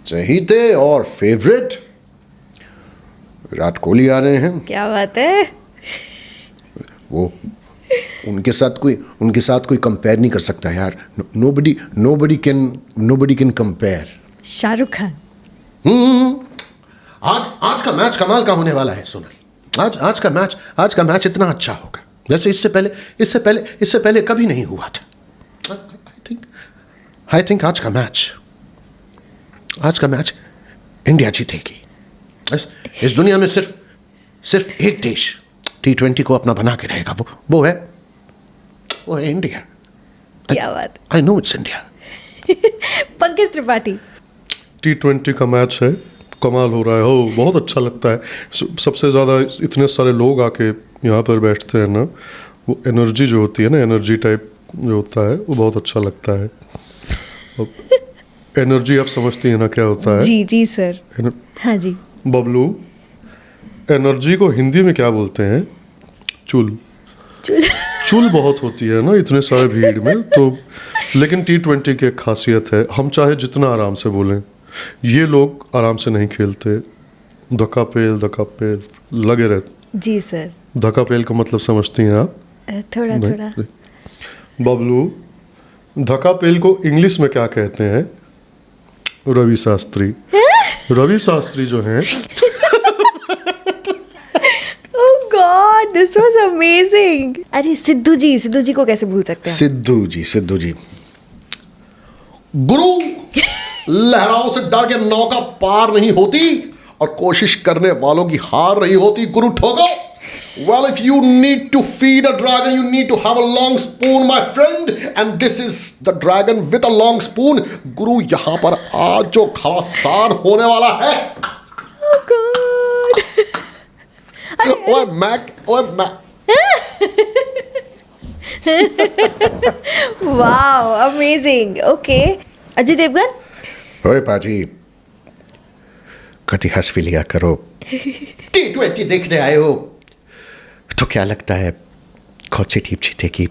चहीते और फेवरेट विराट कोहली आ रहे हैं। क्या बात है। वो उनके साथ कोई कंपेयर नहीं कर सकता यार। Nobody can compare. Shahrukh Khan. आज का मैच कमाल का होने वाला है सोनल। आज का मैच इतना अच्छा होगा जैसे इससे पहले कभी नहीं हुआ था। आई थिंक आज का मैच इंडिया जीतेगी। इस दुनिया में सिर्फ एक देश T20 को अपना बना के रहेगा, वो है इंडिया। क्या बात। I know it's India. Pankaj Tripathi. T20 का मैच है, कमाल हो रहा है। हो बहुत अच्छा लगता है। सबसे ज़्यादा इतने सारे लोग आके यहाँ पर बैठते हैं ना, वो एनर्जी जो होती है ना, एनर्जी टाइप जो होता है वो बहुत अच्छा लगता है। एनर्जी आप समझती हैं ना क्या होता है? जी सर। हाँ जी। बबलू, एनर्जी को हिंदी में क्या बोलते हैं? चुल बहुत होती है ना इतने सारे भीड़ में, तो लेकिन T20 की एक खासियत है, हम चाहे जितना आराम से बोलें, ये लोग आराम से नहीं खेलते। धक्का पेल लगे रहते। जी सर। धक्का पेल का मतलब समझती हैं आप? थोड़ा। बबलू, धक्का पेल को इंग्लिश में क्या कहते हैं? रवि शास्त्री जो हैं। Oh God, this was amazing. अरे सिद्धू जी को कैसे भूल सकते हैं? सिद्धू जी गुरु, लहराओं से डर के नौका पार नहीं होती, और कोशिश करने वालों की हार रही होती गुरु ठोको. Well, if you need to feed a dragon, you need to have a long spoon, my friend. And this is the dragon with a long spoon. गुरु यहाँ पर आज जो खवासार होने वाला है. Oh God. ओए मैक. Wow, amazing. Okay. Ajay Devgn. ओए पाजी, कति हंस भी लिया करो. T20 देखने आए हो तो क्या लगता है कौन सी टीम जीतेगी?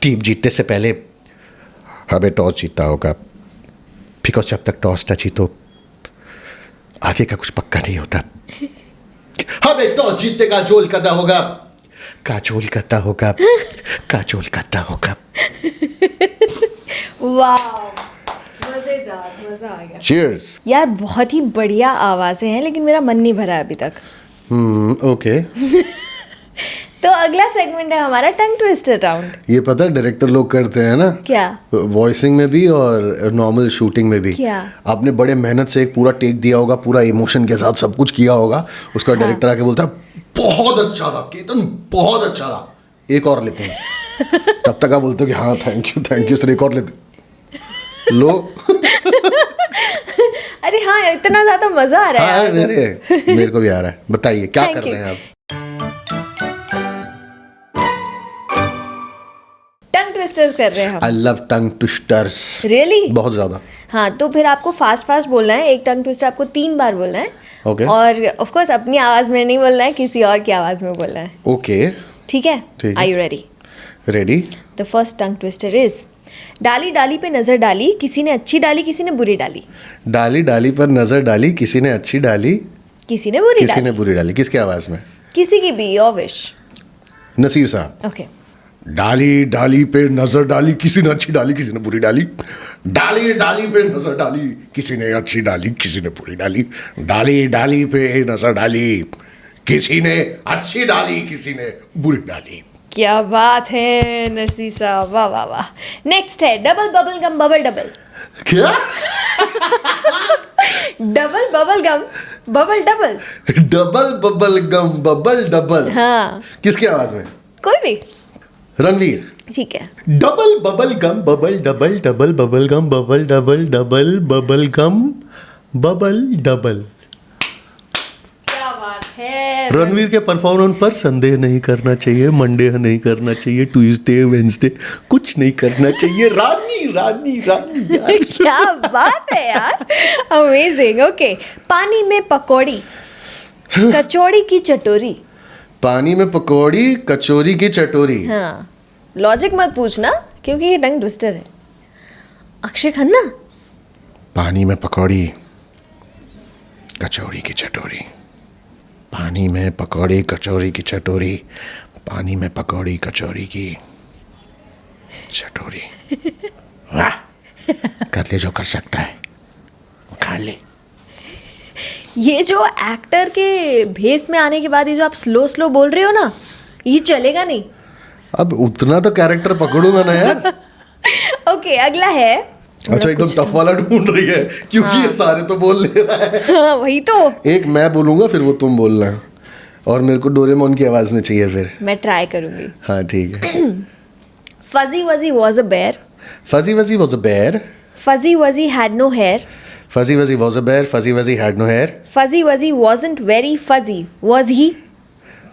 टीम जीतने से पहले हमें टॉस जीतना होगा, बिकॉज जब तक टॉस न जीतो आगे का कुछ पक्का नहीं होता. हमें टॉस जीतने का जोल करना होगा. काजोल करता होगा. काजोल करता होगा. Wow. मजेदार, मजा आ गया. Cheers. यार बहुत ही बढ़िया आवाजें हैं, लेकिन मेरा मन नहीं भरा है अभी तक. ओके. तो अगला सेगमेंट है हमारा टंग ट्विस्टर राउंड. ये पता है डायरेक्टर लोग करते हैं ना, क्या? वॉइसिंग में भी और नॉर्मल शूटिंग में भी. क्या? आपने बड़े मेहनत से एक पूरा टेक दिया होगा, पूरा इमोशन के साथ सब कुछ किया होगा, उसका डायरेक्टर आके बोलता है बहुत अच्छा था केतन, बहुत अच्छा था, एक और लेते हैं. तब तक आप बोलते हो कि हाँ थैंक यू सर, एक और लेते लो. अरे हाँ, इतना ज्यादा मजा आ रहा है. हाँ, मेरे को भी आ रहा है. बताइए क्या Thank कर you. रहे हैं आप? टंग ट्विस्टर्स कर रहे हैं हम. I love tongue twisters. Really? बहुत ज्यादा. हाँ, तो फिर आपको फास्ट बोलना है. एक टंग ट्विस्टर आपको 3 बार बोलना है. Okay. और ऑफ कोर्स अपनी आवाज में नहीं बोलना है, किसी और की आवाज में बोलना है. ओके. ठीक है? ठीक है. Are you ready? Ready. The first tongue twister is डाली डाली पे नजर डाली, किसी ने अच्छी डाली, किसी ने बुरी डाली. डाली डाली पर नजर डाली, किसी ने अच्छी डाली, किसी ने बुरी किसी डाली. ने बुरी डाली. किसकी आवाज में? किसी की भी, योर विश. नसीर साहब. ओके. डाली डाली पे नजर डाली, किसी ने अच्छी डाली, किसी ने बुरी डाली. डाली डाली पे नजर डाली, किसी ने अच्छी डाली, किसी ने बुरी डाली. डाली डाली पे नजर डाली, किसी ने अच्छी डाली, किसी ने बुरी डाली. क्या बात है नरसी साहब, वाह वाह वाह. नेक्स्ट है double bubble gum bubble double. क्या? Double bubble gum bubble double. Double bubble gum bubble double. हाँ, किसकी आवाज में? कोई भी. रणवीर. ठीक है. Double bubble gum bubble double double bubble gum bubble double double bubble gum bubble double. क्या बात है. रणवीर के परफॉर्मेंस पर संदेह नहीं करना चाहिए, मंडे नहीं करना चाहिए, ट्यूसडे वेंसडे कुछ नहीं करना चाहिए. रानी रानी रानी यार. क्या बात है यार, अमेजिंग. ओके. पानी में पकौड़ी, कचौड़ी की चटोरी. पानी में पकौड़ी, कचौरी की चटोरी. हाँ, लॉजिक मत पूछना क्योंकि ये टंग ट्विस्टर है. अक्षय खन्ना. पानी में पकौड़ी, कचौरी की चटोरी. पानी में पकौड़ी, कचौरी की चटोरी. पानी में पकौड़ी, कचौरी की चटोरी. वाह, कर ले जो कर सकता है, खा ले. ये जो एक्टर के भेस में आने के बाद ये जो आप स्लो बोल रहे हो ना, ये चलेगा नहीं. अब उतना तो कैरेक्टर पकड़ूंगा ना यार. ओके, अगला है. अच्छा, एकदम टफ वाला ढूंढ रही है क्योंकि ये सारे तो बोल ले रहा है. हाँ, वही तो. एक मैं बोलूंगा, फिर वो तुम बोलना, और मेरे को डोरेमोन की आवाज में चाहिए फिर. मैं ट्राई करूंगी. हाँ ठीक है. Fuzzy Wuzzy was a bear. Fuzzy Wuzzy was a bear. Fuzzy Wuzzy had no hair. Fuzzy Wuzzy was a bear. Fuzzy Wuzzy had no hair. Fuzzy Wuzzy wasn't very fuzzy, was he?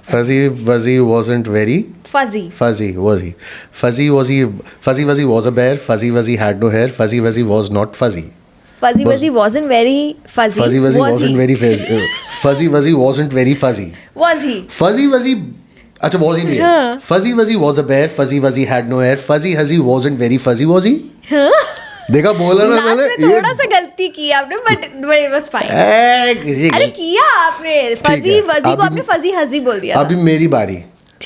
Fuzzy Wuzzy wasn't very Fuzzy. fuzzy, was he? Fuzzy Wuzzy was a bear. Fuzzy Wuzzy had no hair. Fuzzy Wuzzy was not fuzzy. Fuzzy Was- Wuzzy wasn't very fuzzy. Fuzzy Wuzzy was wasn't he? very fuzzy. Fuzzy Wuzzy wasn't very fuzzy. Was he? Fuzzy Wuzzy. अच्छा, was he भी है? Fuzzy Wuzzy was a bear. Fuzzy Wuzzy had no hair. Fuzzy Wuzzy wasn't very fuzzy, was he? देखा, बोला ना last मैंने. में थोड़ा सा गलती की आपने, बट इट वाज फाइन. किसी अरे किया आपने. फजी है. वजी को अभी- आपने फजी हजी बोल दिया. अभी मेरी बारी.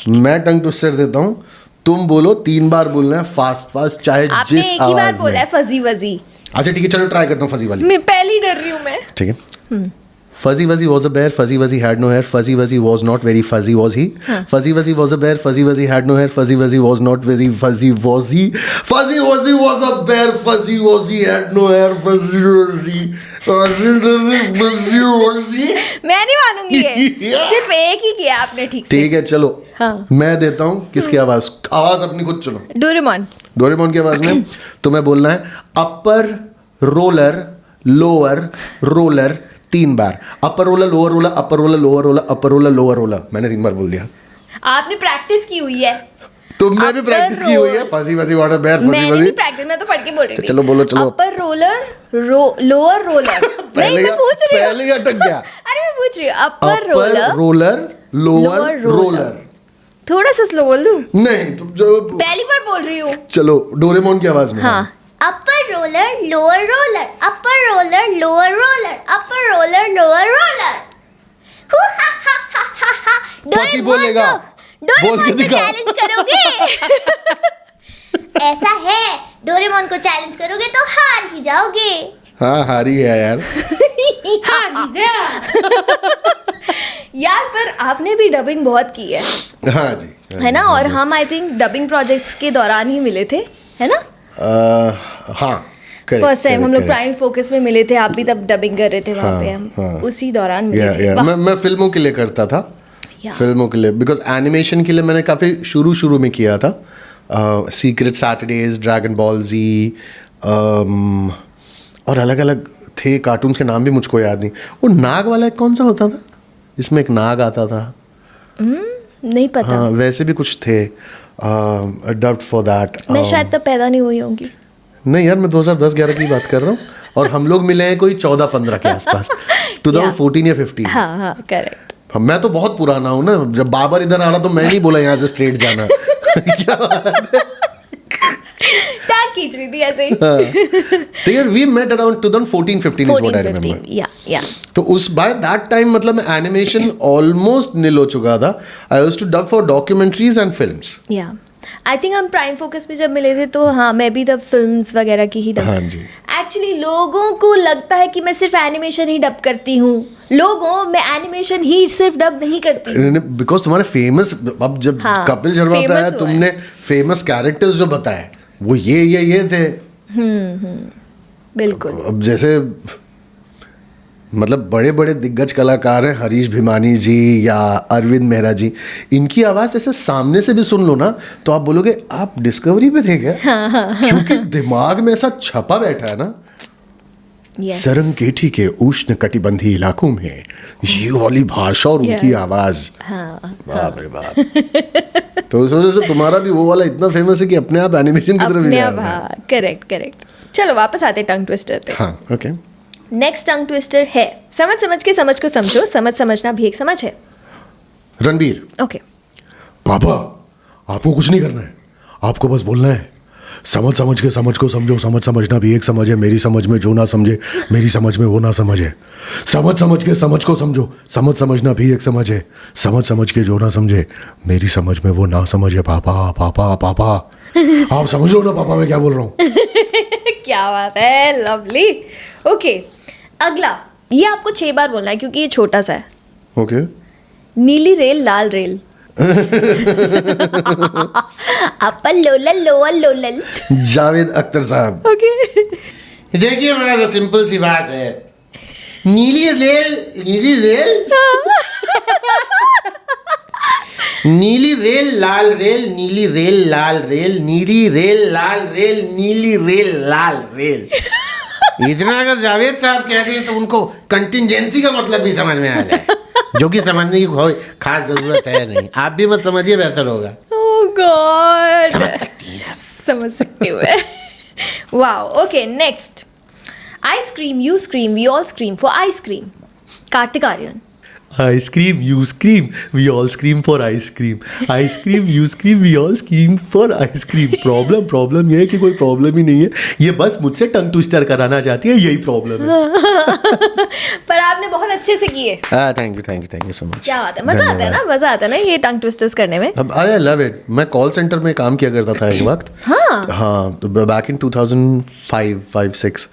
मैं टंग ट्विस्टर देता हूँ, तुम बोलो. 3 बार बोलना है, फास्ट चाहे आपने जिस एक ही बार आवाज बोला है में. फजी वजी. अच्छा ठीक है, चलो ट्राई करता हूँ फजी वाली. मैं पहली डर रही हूँ मैं. ठीक है. Fuzzy Wuzzy was a bear. Fuzzy Wuzzy had no hair. Fuzzy Wuzzy was not very fuzzy, was he? Fuzzy Wuzzy was a bear. Fuzzy Wuzzy had no hair. Fuzzy Wuzzy was not very fuzzy, was he? Fuzzy Wuzzy was a bear. Fuzzy Wuzzy had no hair. Fuzzy Wuzzy मैं नहीं मानूंगी ये। सिर्फ एक ही किया आपने ठीक से। ठीक है चलो, हाँ। मैं मैं देता हूँ किसकी आवाज, आवाज अपनी खुद चुनो। डोरेमोन। डोरेमोन की आवाज में तुम्हें बोलना है अपर रोलर लोअर रोलर 3 बार। Upper roller lower roller, upper roller lower roller, upper roller lower roller. मैंने 3 बार बोल दिया। आपने प्रैक्टिस की हुई है। तुमने भी प्रैक्टिस की हुई है। फसी फसी वाटर बैर फसी मैंने फसी। नहीं प्रैक्टिस, मैं तो पढ़ के बोल रही थी। चलो बोलो, चलो। अपर रोलर लोअर रोलर। नहीं मैं पूछ रही हूँ। पहले ही अटक गया। अरे मैं पूछ रही हूँ upper upper roller roller lower roller. थोड़ा सा स्लो बोल दूं? नहीं तुम जो पहली बार बोल रही हूँ। चलो डोरेमोन की आवाज में। हाँ। अपर roller lower roller, upper roller lower roller, upper roller lower roller. Who हा हा हा हा हा। पति बोलेगा। बोल के डोरेमोन को दिखा। चैलेंज करोगे? ऐसा है, डोरेमोन को चैलेंज करोगे तो हार ही जाओगे। हाँ हारी है यार। हार ही गया। यार पर आपने भी डबिंग बहुत की है हाँ जी। है ना? और हम आई थिंक डबिंग प्रोजेक्ट्स के दौरान ही मिले थे, है ना? हाँ फर्स्ट टाइम हम लोग प्राइम फोकस में मिले थे, आप भी तब डबिंग कर रहे थे वहाँ हाँ, पे। हम हाँ। उसी दौरान मिले थे। या वाह। मैं फिल्मों के लिए करता था। या। फिल्मों के लिए, बिकॉज एनिमेशन के लिए मैंने काफ़ी शुरू में किया था। सीक्रेट सैटरडेज, ड्रैगन बॉल जी, और अलग अलग थे कार्टून्स के नाम भी मुझको याद नहीं। वो नाग वाला एक कौन सा होता था जिसमें एक नाग आता था? नहीं पता। हाँ वैसे भी कुछ थे डब्ड फॉर दैट। मैं शायद तब पैदा नहीं हुई होंगी। नहीं यार, मैं 2010-11 की बात कर रहा हूँ और हम लोग मिले हैं कोई 14-15 के आसपास। 2014 या 15। हाँ हाँ करेक्ट। मैं तो बहुत पुराना हूँ ना। जब बाबर इधर आ रहा तो मैं नहीं बोला यहाँ से स्ट्रेट जाना। क्या बात है? टांग खींच रही थी ऐसे ही। तो यार we met around 2014-15 is what I remember. या तो उस बाय दैट टाइम मतलब एनिमेशन ऑलमोस्ट निल हो चुका था। I used to dub for documentaries and films. या आई थिंक हम प्राइम फोकस पे जब मिले थे तो हाँ मैं भी तब फिल्म्स वगैरह की ही डब। हाँ जी। एक्चुअली लोगों को लगता है कि मैं सिर्फ एनिमेशन ही डब करती हूँ। लोगों मैं एनिमेशन ही सिर्फ डब नहीं करती हूँ। बिकॉज तुम्हारे फेमस, अब जब हाँ, कपिल शर्मा पे famous आया हुआ तुमने फेमस कैरेक्टर्स जो बताए वो ये थे। बिल्कुल। अब जैसे मतलब बड़े बड़े दिग्गज कलाकार हैं, हरीश भिमानी जी या अरविंद मेहरा जी, इनकी आवाज़ ऐसे सामने से भी सुन लो ना तो आप बोलोगे आप डिस्कवरी पे थे क्या? क्योंकि दिमाग में ऐसा छपा बैठा है ना। Yes. सरंगेटी के उष्ण कटिबंधी इलाकों में ये वाली भाषा और उनकी आवाज़, बाप रे बाप। तो उस वजह से तुम्हारा भी वो वाला इतना फेमस है कि अपने आप एनिमेशन की तरफ ही जा रहा है। करेक्ट। चलो वापस आते टंग ट्विस्टर पे। हाँ ओके। नेक्स्ट टंग ट्विस्टर है समझ के समझ को समझो, समझना भी एक समझ है। रणबीर, ओके। पापा आपको कुछ नहीं करना है, आपको बस बोलना है समझ के समझ को समझो, समझना भी एक समझ है, मेरी समझ में जो ना समझे मेरी समझ में वो ना समझ है। समझ के समझ को समझो, समझना भी एक समझ है, समझ के जो ना समझे मेरी समझ में वो ना समझ है। पापा आप समझ लो ना पापा मैं क्या बोल रहा हूँ। क्या बात है, लवली। ओके अगला, ये आपको 6 बार बोलना है क्योंकि ये छोटा सा है। ओके। नीली रेल लाल रेल। अपर लोलल लोअर लोलल। जावेद अख्तर साहब। ओके। देखिए बड़ा सा सिंपल सी बात है। नीली रेल नीली रेल नीली रेल लाल रेल, नीली रेल लाल रेल, नीली रेल लाल रेल, नीली रेल लाल रेल। इतना अगर जावेद साहब कह दें तो उनको कंटिजेंसी का मतलब भी समझ में आ जाए, जो कि समझने की कोई खास जरूरत है नहीं। आप भी मत समझिए, बेहतर होगा। ओह गॉड, समझ सकती हूँ मैं। Wow. Okay next, ice cream you scream we all scream for ice cream. Kartik Aaryan. Ice cream you scream we all scream for ice cream, ice cream you scream we all scream for ice cream. Problem ये है कि कोई प्रॉब्लम ही नहीं है, ये बस मुझसे टंग ट्विस्टर कराना चाहती है, यही प्रॉब्लम है। पर आपने बहुत अच्छे से किए। Thank you so much. क्या बात है, मजा आता है ना, मजा आता है ना ये टंग ट्विस्टर्स करने में। अब अरे आई लव इट। मैं कॉल सेंटर में काम किया करता था एक वक्त। हाँ तो बैक इन 2005-6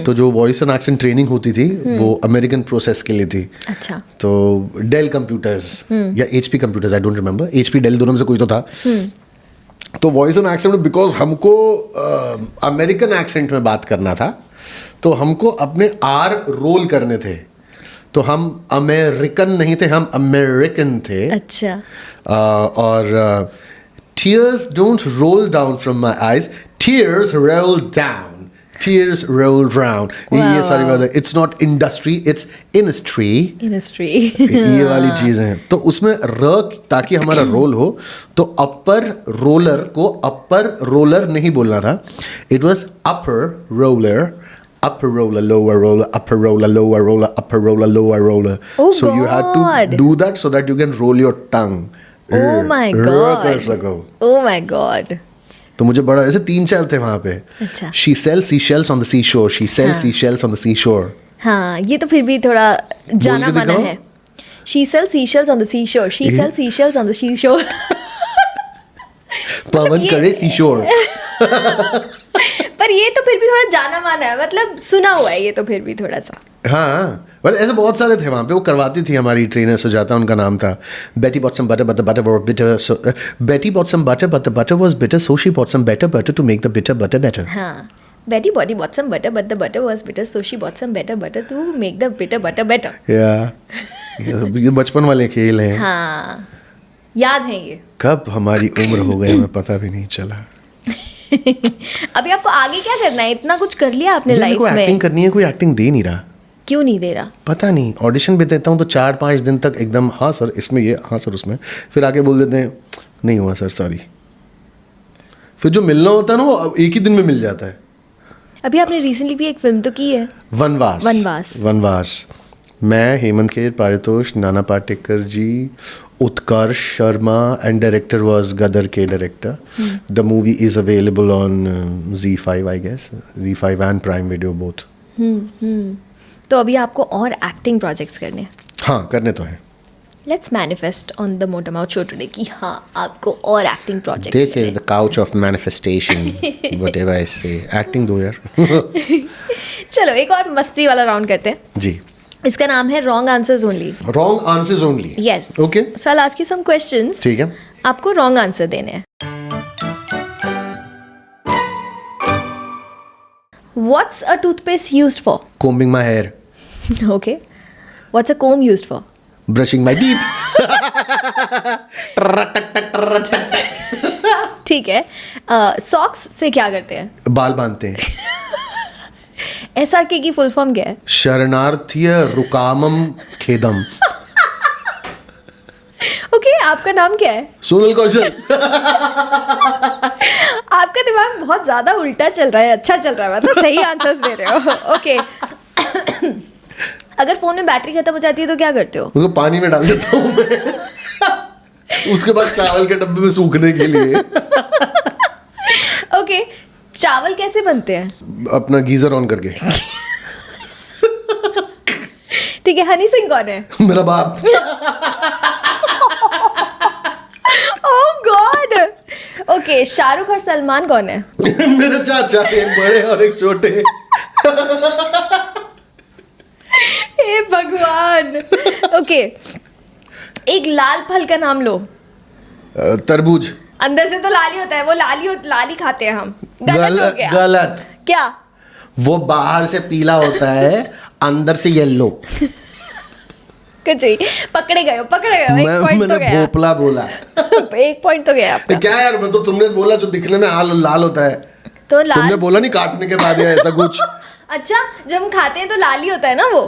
तो जो वॉइस एंड एक्सेंट ट्रेनिंग होती थी वो अमेरिकन प्रोसेस के लिए थी। अच्छा। तो डेल कंप्यूटर्स या HP computers, I don't remember, HP Dell दोनों में से कोई तो था। तो वॉइस एंड एक्सेंट में बिकॉज हमको अमेरिकन एक्सेंट में बात करना था तो हमको अपने आर रोल करने थे, तो हम अमेरिकन नहीं थे, हम अमेरिकन थे। अच्छा, और tears don't roll down from my eyes, tears roll down, tears roll round। ये सारी बात है, it's not industry, it's industry। Industry. ये वाली चीजें हैं। तो उसमें र ताकि हमारा रोल हो तो अपर रोलर को अपर रोलर नहीं बोलना था, it was upper roller, upper roller, lower roller, upper roller, lower roller, upper roller, lower roller. Oh so you had God. to do that so that you can roll your tongue. Oh my कर God. सको। Oh my God. तो मुझे बड़ा ऐसे 3-4 थे वहां पे। अच्छा। She sells seashells on the seashore. She sells हाँ। seashells on the seashore. हाँ, ये तो फिर भी थोड़ा जाना के माना दिखाओ। है। She sells seashells on the seashore. She sells seashells on the seashore. पवन ये- करे seashore। पर ये तो फिर भी थोड़ा जाना माना है, मतलब सुना हुआ है ये तो फिर भी थोड़ा सा। हाँ, well, ऐसे बहुत सारे थे वहाँ पे, वो करवाती थी हमारी ट्रेनर सुजाता, उनका नाम था। Betty bought some butter, but the butter was bitter. So Betty bought some butter, but the butter was bitter, so she bought some better butter to make the bitter butter better. हाँ, Betty bought some butter, but the butter was bitter, so she bought some better butter to make the bitter butter better. ये बचपन वाले खेल हैं। हाँ, याद है ये। कब हमारी उम्र हो गई हमें पता भी नहीं चला। अभी आपको आगे क्या करना है? इतना कुछ कर लिया आपने लाइफ कोई एक्टिंग में, करनी है, कोई एक्टिंग दे नहीं रहा। क्यों नहीं दे रहा? पता नहीं, ऑडिशन भी देता हूँ तो 4-5 दिन तक एकदम हाँ सर इसमें ये, हाँ सर उसमें, फिर आके बोल देते हैं नहीं हुआ सर, सॉरी। फिर जो मिलना होता है ना वो एक ही दिन में मिल जाता है। अभी आपने रिसेंटली भी एक फिल्म तो की है, वनवास। वनवास। वनवास। मैं, Hemant Kher, Paritosh, Nana Patekar ji, Utkarsh Sharma, and director was Gadar के director. The movie is available on ZEE5 I guess, ZEE5 and Prime Video both. तो अभी आपको और एक्टिंग प्रोजेक्ट्स करने हैं। हाँ, करने तो है। लेट्स मैनिफेस्ट ऑन द मोटा माउथ शो टुडे कि हाँ आपको और acting projects this is the couch of manifestation, whatever I से। एक्टिंग दो यार। चलो एक और मस्ती वाला राउंड करते हैं। जी। इसका नाम है wrong answers only. Wrong answers only. Yes, okay, so I will ask you some questions. ठीक है। आपको रॉन्ग आंसर देने हैं। What's a toothpaste used for? Combing my hair. Okay, what's a comb used for? Brushing my teeth. ठीक है, socks से क्या करते हैं? बाल बांधते हैं। SRK की फुल फॉर्म क्या है? शरणार्थीय रुकामम खेदम। ओके, आपका नाम क्या है? सोनल कौशल। आपका दिमाग बहुत ज्यादा उल्टा चल रहा है, अच्छा चल रहा है, मतलब सही आंसर्स दे रहे हो। ओके। अगर फोन में बैटरी खत्म हो जाती है तो क्या करते हो? उसको पानी में डाल देता हूँ मैं। उसके बाद चावल के डब्बे में सूखने के लिए। ओके, चावल कैसे बनते हैं? अपना गीजर ऑन करके। ठीक है, हनी सिंह कौन है? मेरा बाप। ओह गॉड। ओके, शाहरुख और सलमान कौन है? मेरे चाचा, एक बड़े और एक छोटे। हे भगवान। ओके, एक लाल फल का नाम लो। तरबूज। अंदर से तो लाली होता है, वो लाली खाते हैं हम। गलत हो गया। गलत। क्या? वो बाहर से पीला होता है, अंदर से येलो। कुछ नहीं, पकड़े गए हो। एक पॉइंट तो मैंने गया। भोपला बोला। एक पॉइंट तो गया आपका। क्या यार, मैं तो तुमने बोला जो दिखने में लाल होता है। तो लाल, तुमने बोला नहीं काटने के बाद या ऐसा कुछ। अच्छा, जब हम खाते हैं तो लाल ही होता है ना वो।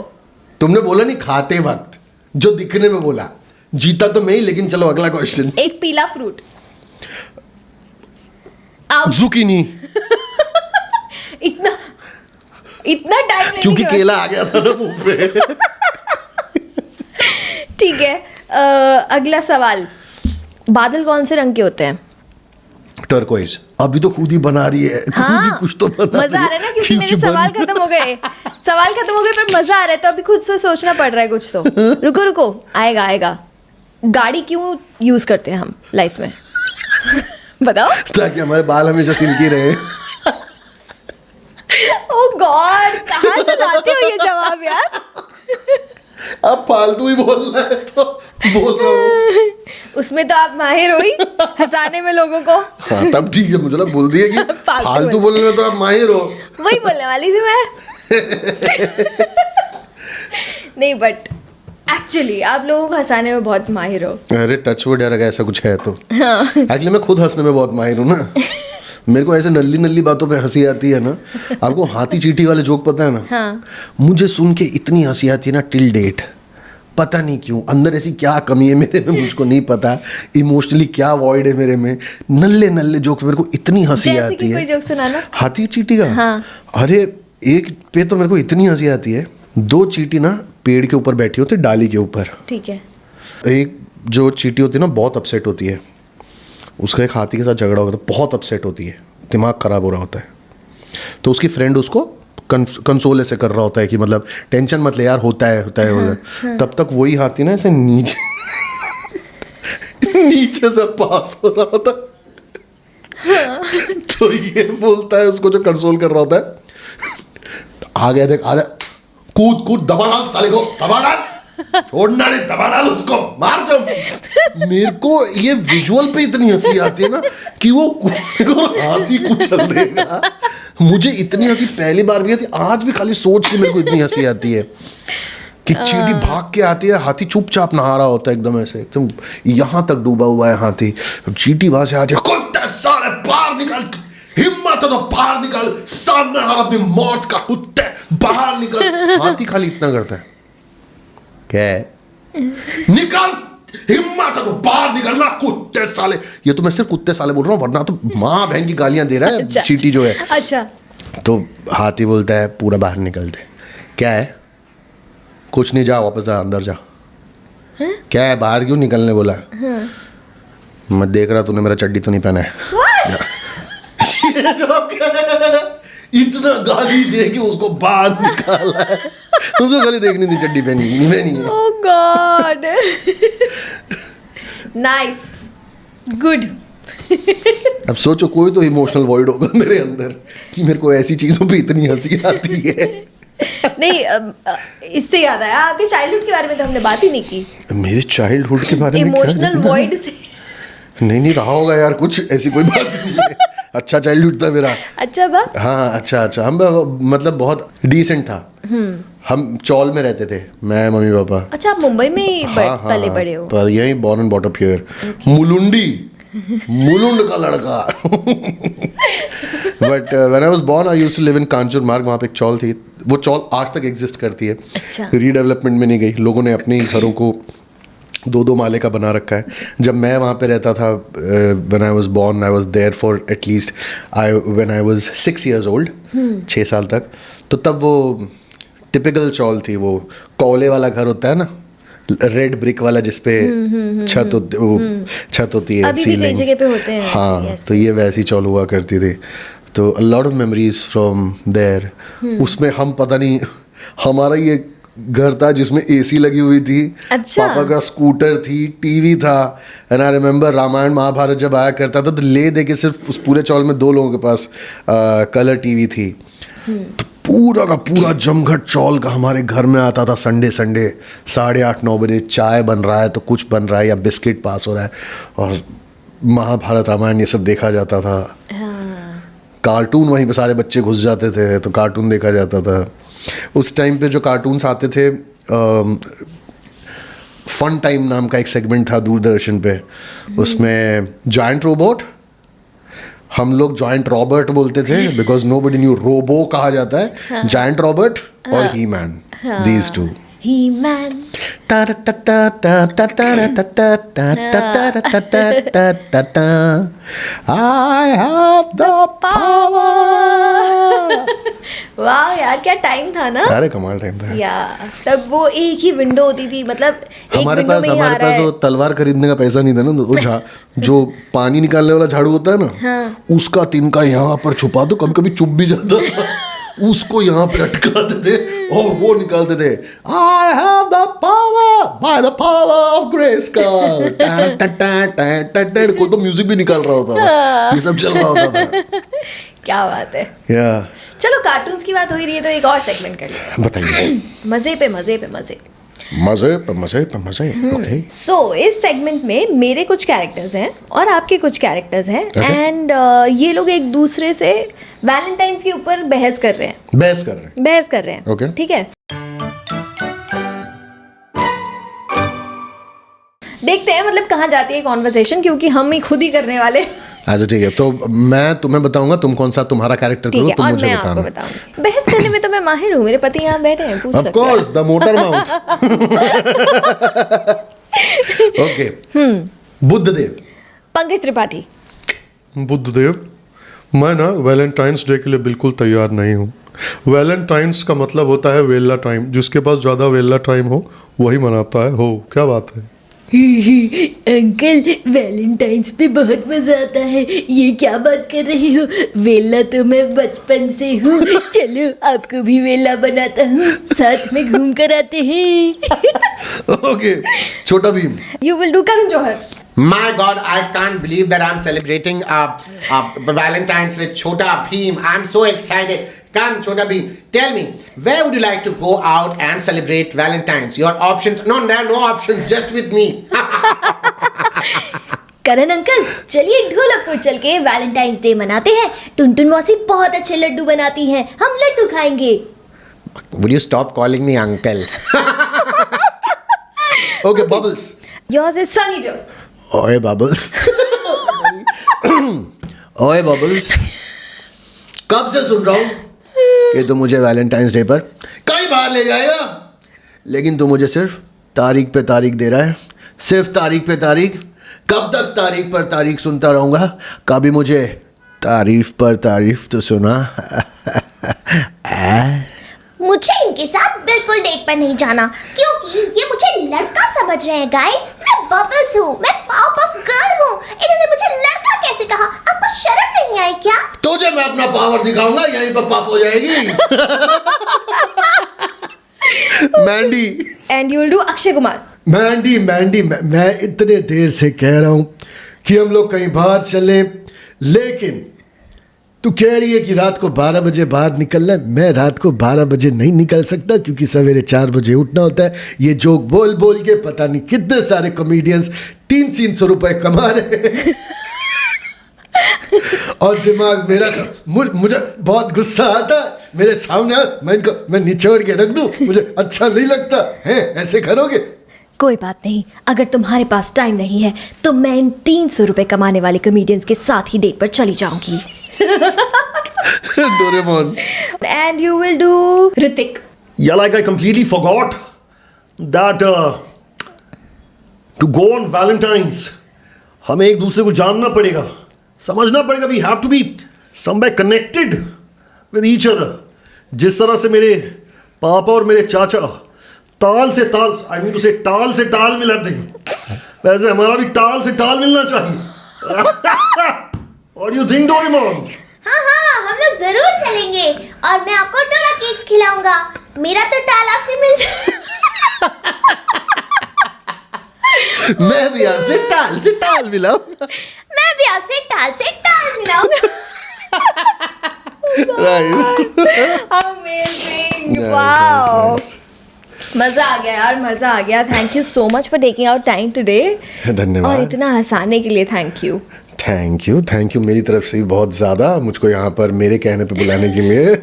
तुमने बोला नहीं खाते वक्त, जो दिखने में बोला। जीता तो मैं ही, लेकिन चलो अगला क्वेश्चन। एक पीला फ्रूट। जुकीनी। इतना टाइम क्योंकि केला आ गया था ना मुंह पे। ठीक है, अगला सवाल। बादल कौन से रंग के होते हैं? टर्कोइज। अभी तो खुद ही बना रही है, खुद ही कुछ तो बना मजा आ रहा है ना, क्योंकि मेरे सवाल खत्म हो गए। पर मजा आ रहा है, तो अभी खुद से सोचना पड़ रहा है कुछ तो। रुको, आएगा। गाड़ी क्यों यूज करते हैं हम लाइफ में? बताओ। ताकि हमारे बाल हमेशा सिल्की रहे। ओह गॉड, कहाँ से लाते हो ये जवाब यार? अब फालतू ही बोलना है तो बोल रहा हूँ। उसमें तो आप माहिर हो ही, हंसाने में लोगों को। हाँ, तब ठीक है, मुझे बोल दिया कि फालतू फालतू बोलने में तो आप माहिर हो। वही बोलने वाली थी मैं। नहीं बट एक्चुअली आप लोगों को हंसाने में बहुत माहिर हो. अरे टच वुड यार, अगर ऐसा कुछ है तो. एक्चुअली मैं खुद हंसने में बहुत माहिर हूँ ना. मेरे को ऐसे नल्ली नल्ली बातों पे हंसी आती है ना. आपको हाथी चींटी वाले जोक पता है ना? हाँ. मुझे सुन के इतनी हंसी आती है ना टिल डेट. पता नहीं क्यों, अंदर ऐसी क्या कमी है मेरे में मुझको नहीं पता. इमोशनली क्या वॉइड है मेरे में. नल्ले नल्ले जोक मेरे को इतनी हंसी जैसे आती कि कोई है. जोक सुनाना. हाथी चींटी का? हाँ. अरे एक पे तो मेरे को इतनी हंसी आती है. 2 चींटी ना पेड़ के ऊपर बैठी होती, डाली के ऊपर. ठीक है. एक जो चींटी होती है ना बहुत अपसेट होती है. उसका एक हाथी के साथ झगड़ा होता है, बहुत अपसेट होती है, दिमाग खराब हो रहा होता है. तो उसकी फ्रेंड उसको कंसोल ऐसे कर रहा होता है कि मतलब टेंशन मत ले यार, होता है. तब तक वही हाथी ना ऐसे नीचे नीचे से पास हो रहा होता है. तो ये बोलता है उसको जो कंसोल कर रहा होता है, आ गया देख, आ जा, कूद कूद, दबा डाल साले को, दबा डाल, छोड़ना नहीं, दबा डाल उसको, मार जब. मेरे को ये विजुअल पे इतनी हंसी आती है ना कि वो हाथी कुचल देगा. मुझे इतनी हंसी पहली बार भी आती, आज भी खाली सोच के मेरे को इतनी हंसी आती है कि चींटी भाग के आती है, हाथी चुपचाप नहा रहा होता है एकदम ऐसे, एकदम यहाँ तक डूबा हुआ है हाथी. चींटी वहां से आती है, कुत्ते साले बाहर निकल, हिम्मत है तो बाहर निकल, सामने आ अपनी मौत का कुत्ते, बाहर निकल. हाथी खाली इतना करता है, क्या है? निकल, हिम्मत है तो बाहर निकलना, कुत्ते साले. ये तो मैं सिर्फ कुत्ते साले बोल रहा हूँ, वरना तो माँ बहन की गालियां दे रहा है. अच्छा, चींटी जो है. अच्छा. तो हाथी बोलता है पूरा बाहर निकलते. क्या है? कुछ नहीं, जा वापस जा, अंदर जा. क्या है, बाहर क्यों निकलने बोला? मैं देख रहा तूने मेरा चड्डी तो नहीं पहना है. ये जो इतना गाली दे के उसको बाहर निकाला है. उसको गाली देखनी थी, चड्डी पहनी नहीं है. Oh God. Nice. Good. अब सोचो कोई तो इमोशनल वॉइड होगा मेरे अंदर कि मेरे को ऐसी चीजों पे इतनी हंसी आती है. नहीं इससे याद आया, आपके चाइल्डहुड के बारे में तो हमने बात ही नहीं की. मेरे चाइल्डहुड के बारे में इमोशनल वॉइड से. नहीं रहा होगा यार, कुछ ऐसी कोई बात नहीं है. अच्छा चाइल्डहुड था मेरा. अच्छा था. हाँ अच्छा. हम मतलब बहुत डिसेंट था. हम चौल में रहते थे, मैं मम्मी पापा. अच्छा, आप मुंबई में ही पले बड़े हो? पर यही born and brought up here. Mulund का लड़का. But when I was born I used to live in Kanjur Marg. वहाँ पे एक चौल थी, वो चौल आज तक एग्जिस्ट करती है. अच्छा. रीडेवलपमेंट में नहीं गई, लोगों ने अपने ही घरों को 2-2 माले का बना रखा है. जब मैं वहाँ पे रहता था, when I was born I was there for at least when I was 6 years old, 6 साल तक. तो तब वो टिपिकल चौल थी, वो कोले वाला घर होता है ना, रेड ब्रिक वाला जिसपे छत होती है, अभी भी कई जगह पे होते हैं. हाँ, तो ये वैसी चौल हुआ करती थी. तो a lot of memories from there. उसमें हम पता नहीं, हमारा ये घर था जिसमें एसी लगी हुई थी. अच्छा. पापा का स्कूटर थी, टीवी था. And I remember Ramayan Mahabharat जब आया करता था तो ले दे के सिर्फ उस पूरे चौल में 2 लोगों के पास कलर टीवी थी. तो पूरा का पूरा जमघट चौल का हमारे घर में आता था. संडे 8:30-9 बजे चाय बन रहा है तो कुछ बन रहा है या बिस्किट पास हो रहा है, और महाभारत रामायण ये सब देखा जाता था. कार्टून वहीं पे सारे बच्चे घुस जाते थे तो कार्टून देखा जाता था. उस टाइम पे जो कार्टून्स आते थे, फन टाइम नाम का एक सेगमेंट था दूरदर्शन पे. उसमें जॉइंट रोबोट, हम लोग जॉइंट रॉबर्ट बोलते थे बिकॉज नोबडी न्यू रोबो कहा जाता है. जॉइंट रॉबर्ट और He-Man, these two. He-Man. I have the power. वाह यार, क्या टाइम था ना. अरे कमाल टाइम था या तब वो एक ही विंडो होती थी, मतलब एक हमारे विंडो पास. में ही आ हमारे रहा पास है. वो तलवार खरीदने का पैसा नहीं था ना, तो वो जो पानी निकालने वाला झाड़ू होता है ना, हाँ. उसका तिनका यहाँ पर छुपा दो, कभी कभी चुप भी जाता था. उसको यहाँ पे अटकाते थे और वो निकालते थे. I have the power by the power of Grayskull. कोई तो म्यूजिक भी निकाल रहा होता था, ये सब चल रहा होता था. क्या बात है. या चलो, कार्टून्स की बात हो ही रही है तो एक और सेगमेंट कर लेते बताइए. हैं. मजे पे मजे पे मजे. मजे. ओके. सो इस सेगमेंट में मेरे कुछ कैरेक्टर्स हैं और आपके कुछ कैरेक्टर्स हैं. Okay. एंड ये लोग एक दूसरे से वैलेंटाइंस के ऊपर बहस कर रहे हैं, बहस कर रहे हैं। Okay. ठीक है, देखते हैं मतलब कहाँ जाती है कॉन्वर्सेशन, क्योंकि हम ही खुद ही करने वाले। अच्छा ठीक है, तो मैं तुम्हें बताऊंगा तुम कौन सा तुम्हारा कैरेक्टर ठीक करो, है, तुम और मुझे मैं आपको बताना। बताऊंगी। बहस करने में तो मैं माहिर हूँ, मेरे पति यहाँ बैठे हैं, पूछ ऑफ सकते हैं। Course the motor mouth. Okay, Buddhadev. Pankaj Tripathi. Buddhadev, मैं ना वैलेंटाइंस डे के लिए बिल्कुल तैयार नहीं हूँ। वैलेंटाइंस का मतलब होता है वेला टाइम, जिसके पास ज़्यादा वेला टाइम हो वही मनाता है। हो क्या बात है? अंकल, वैलेंटाइंस पे बहुत मजा आता है। ये क्या बात कर रहे हो? वेला तो मैं बचपन से हूँ। चलो आपको भी वेला बनाता हूँ, साथ में घूम कर आते हैं। Okay, Chhota Bheem. You will do Karan Johar. My God, I can't believe that I'm celebrating Valentine's with Chota Bheem. I'm so excited. Come, Chota Bheem, tell me, where would you like to go out and celebrate Valentine's? Your options? No, there are no options, just with me. Karan uncle, चलिए ढोलकपुर चल के Valentine's day मनाते हैं। टुनटुन मौसी बहुत अच्छे लड्डू बनाती हैं, हम लड्डू खाएंगे। Will you stop calling me uncle? Okay, bubbles. Yours is Sunny Deol. ओए बबल्स। ओए बबल्स, कब से सुन रहा हूँ कि तू मुझे वैलेंटाइंस डे पर कहीं बाहर ले जाएगा, लेकिन तू मुझे सिर्फ तारीख पे तारीख दे रहा है, सिर्फ तारीख पे तारीख। कब तक तारीख पर तारीख सुनता रहूँगा? कभी मुझे तारीफ पर तारीफ तो सुना। मुझे इनके साथ बिल्कुल डेट पर नहीं जाना, क्योंकि ये मुझे लड़का समझ रहे हैं गाइस। मैं बबल्स हूँ, मैं पाव ऑफ गर्ल हूँ, इन्होंने मुझे लड़का कैसे कहा? आपको शर्म नहीं आई क्या? तुझे मैं अपना पावर दिखाऊंगा, यहीं पर पफ हो जाएगी। Mandy. And you will do Akshay Kumar. Mandy, मैं इतने देर से कह रहा हूँ कि हम लोग कहीं बाहर चलें, लेकिन तू कह रही है कि रात को 12 बजे बाहर निकलना है। मैं रात को 12 बजे नहीं निकल सकता, क्योंकि सवेरे 4 बजे उठना होता है। ये जोक बोल बोल के पता नहीं कितने सारे कॉमेडियंस 300-300 रुपए कमा रहे हैं। और दिमाग मेरा, मुझे बहुत गुस्सा आता है। मेरे सामने मैं निचोड़ के रख दूं, मुझे अच्छा नहीं लगता है। ऐसे करोगे? कोई बात नहीं, अगर तुम्हारे पास टाइम नहीं है तो मैं इन 300 रुपए कमाने वाले कॉमेडियंस के साथ ही डेट पर चली जाऊंगी। Doraemon. And you will do Hrithik. Yeah, like I completely forgot that to go on Valentine's, हमें एक दूसरे को जानना पड़ेगा, समझना पड़ेगा। We have to be somewhere connected with each other. जिस तरह से मेरे पापा और मेरे चाचा ताल से ताल, I mean to say ताल से ताल मिलाते हैं, वैसे हमारा भी ताल से ताल मिलना चाहिए। What do you think, Doraemon? हाँ, हम लोग जरूर चलेंगे और मैं आपको डोरा केक्स खिलाऊंगा। मेरा तो टाल आपसे मिल जाए। मैं भी आपसे टाल से टाल मिलाऊंगा। मैं भी आपसे टाल से टाल मिलाऊंगा। अमेजिंग, वाओ, मजा आ गया यार, मजा आ गया। Thank you so much for taking out time today. धन्यवाद। और इतना हंसाने के लिए थैंक यू। थैंक यू मेरी तरफ से भी बहुत ज़्यादा, मुझको यहाँ पर मेरे कहने पे बुलाने के लिए।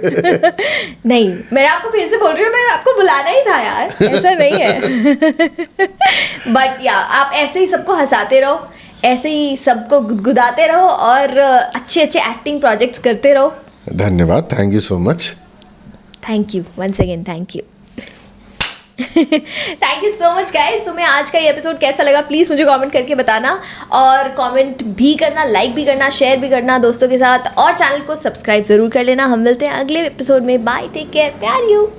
नहीं, मैं आपको फिर से बोल रही हूँ, मैं आपको बुलाना ही था यार, ऐसा नहीं है। बट या आप ऐसे ही सबको हंसाते रहो, ऐसे ही सबको गुदगुदाते रहो और अच्छे अच्छे एक्टिंग प्रोजेक्ट्स करते रहो। धन्यवाद, thank you so much. Thank you once again, thank you. Thank you so much guys. तुम्हें आज का ये एपिसोड कैसा लगा प्लीज़ मुझे कमेंट करके बताना, और कमेंट भी करना, लाइक भी करना, शेयर भी करना दोस्तों के साथ, और चैनल को सब्सक्राइब ज़रूर कर लेना। हम मिलते हैं अगले एपिसोड में। बाय, टेक केयर, प्यार यू।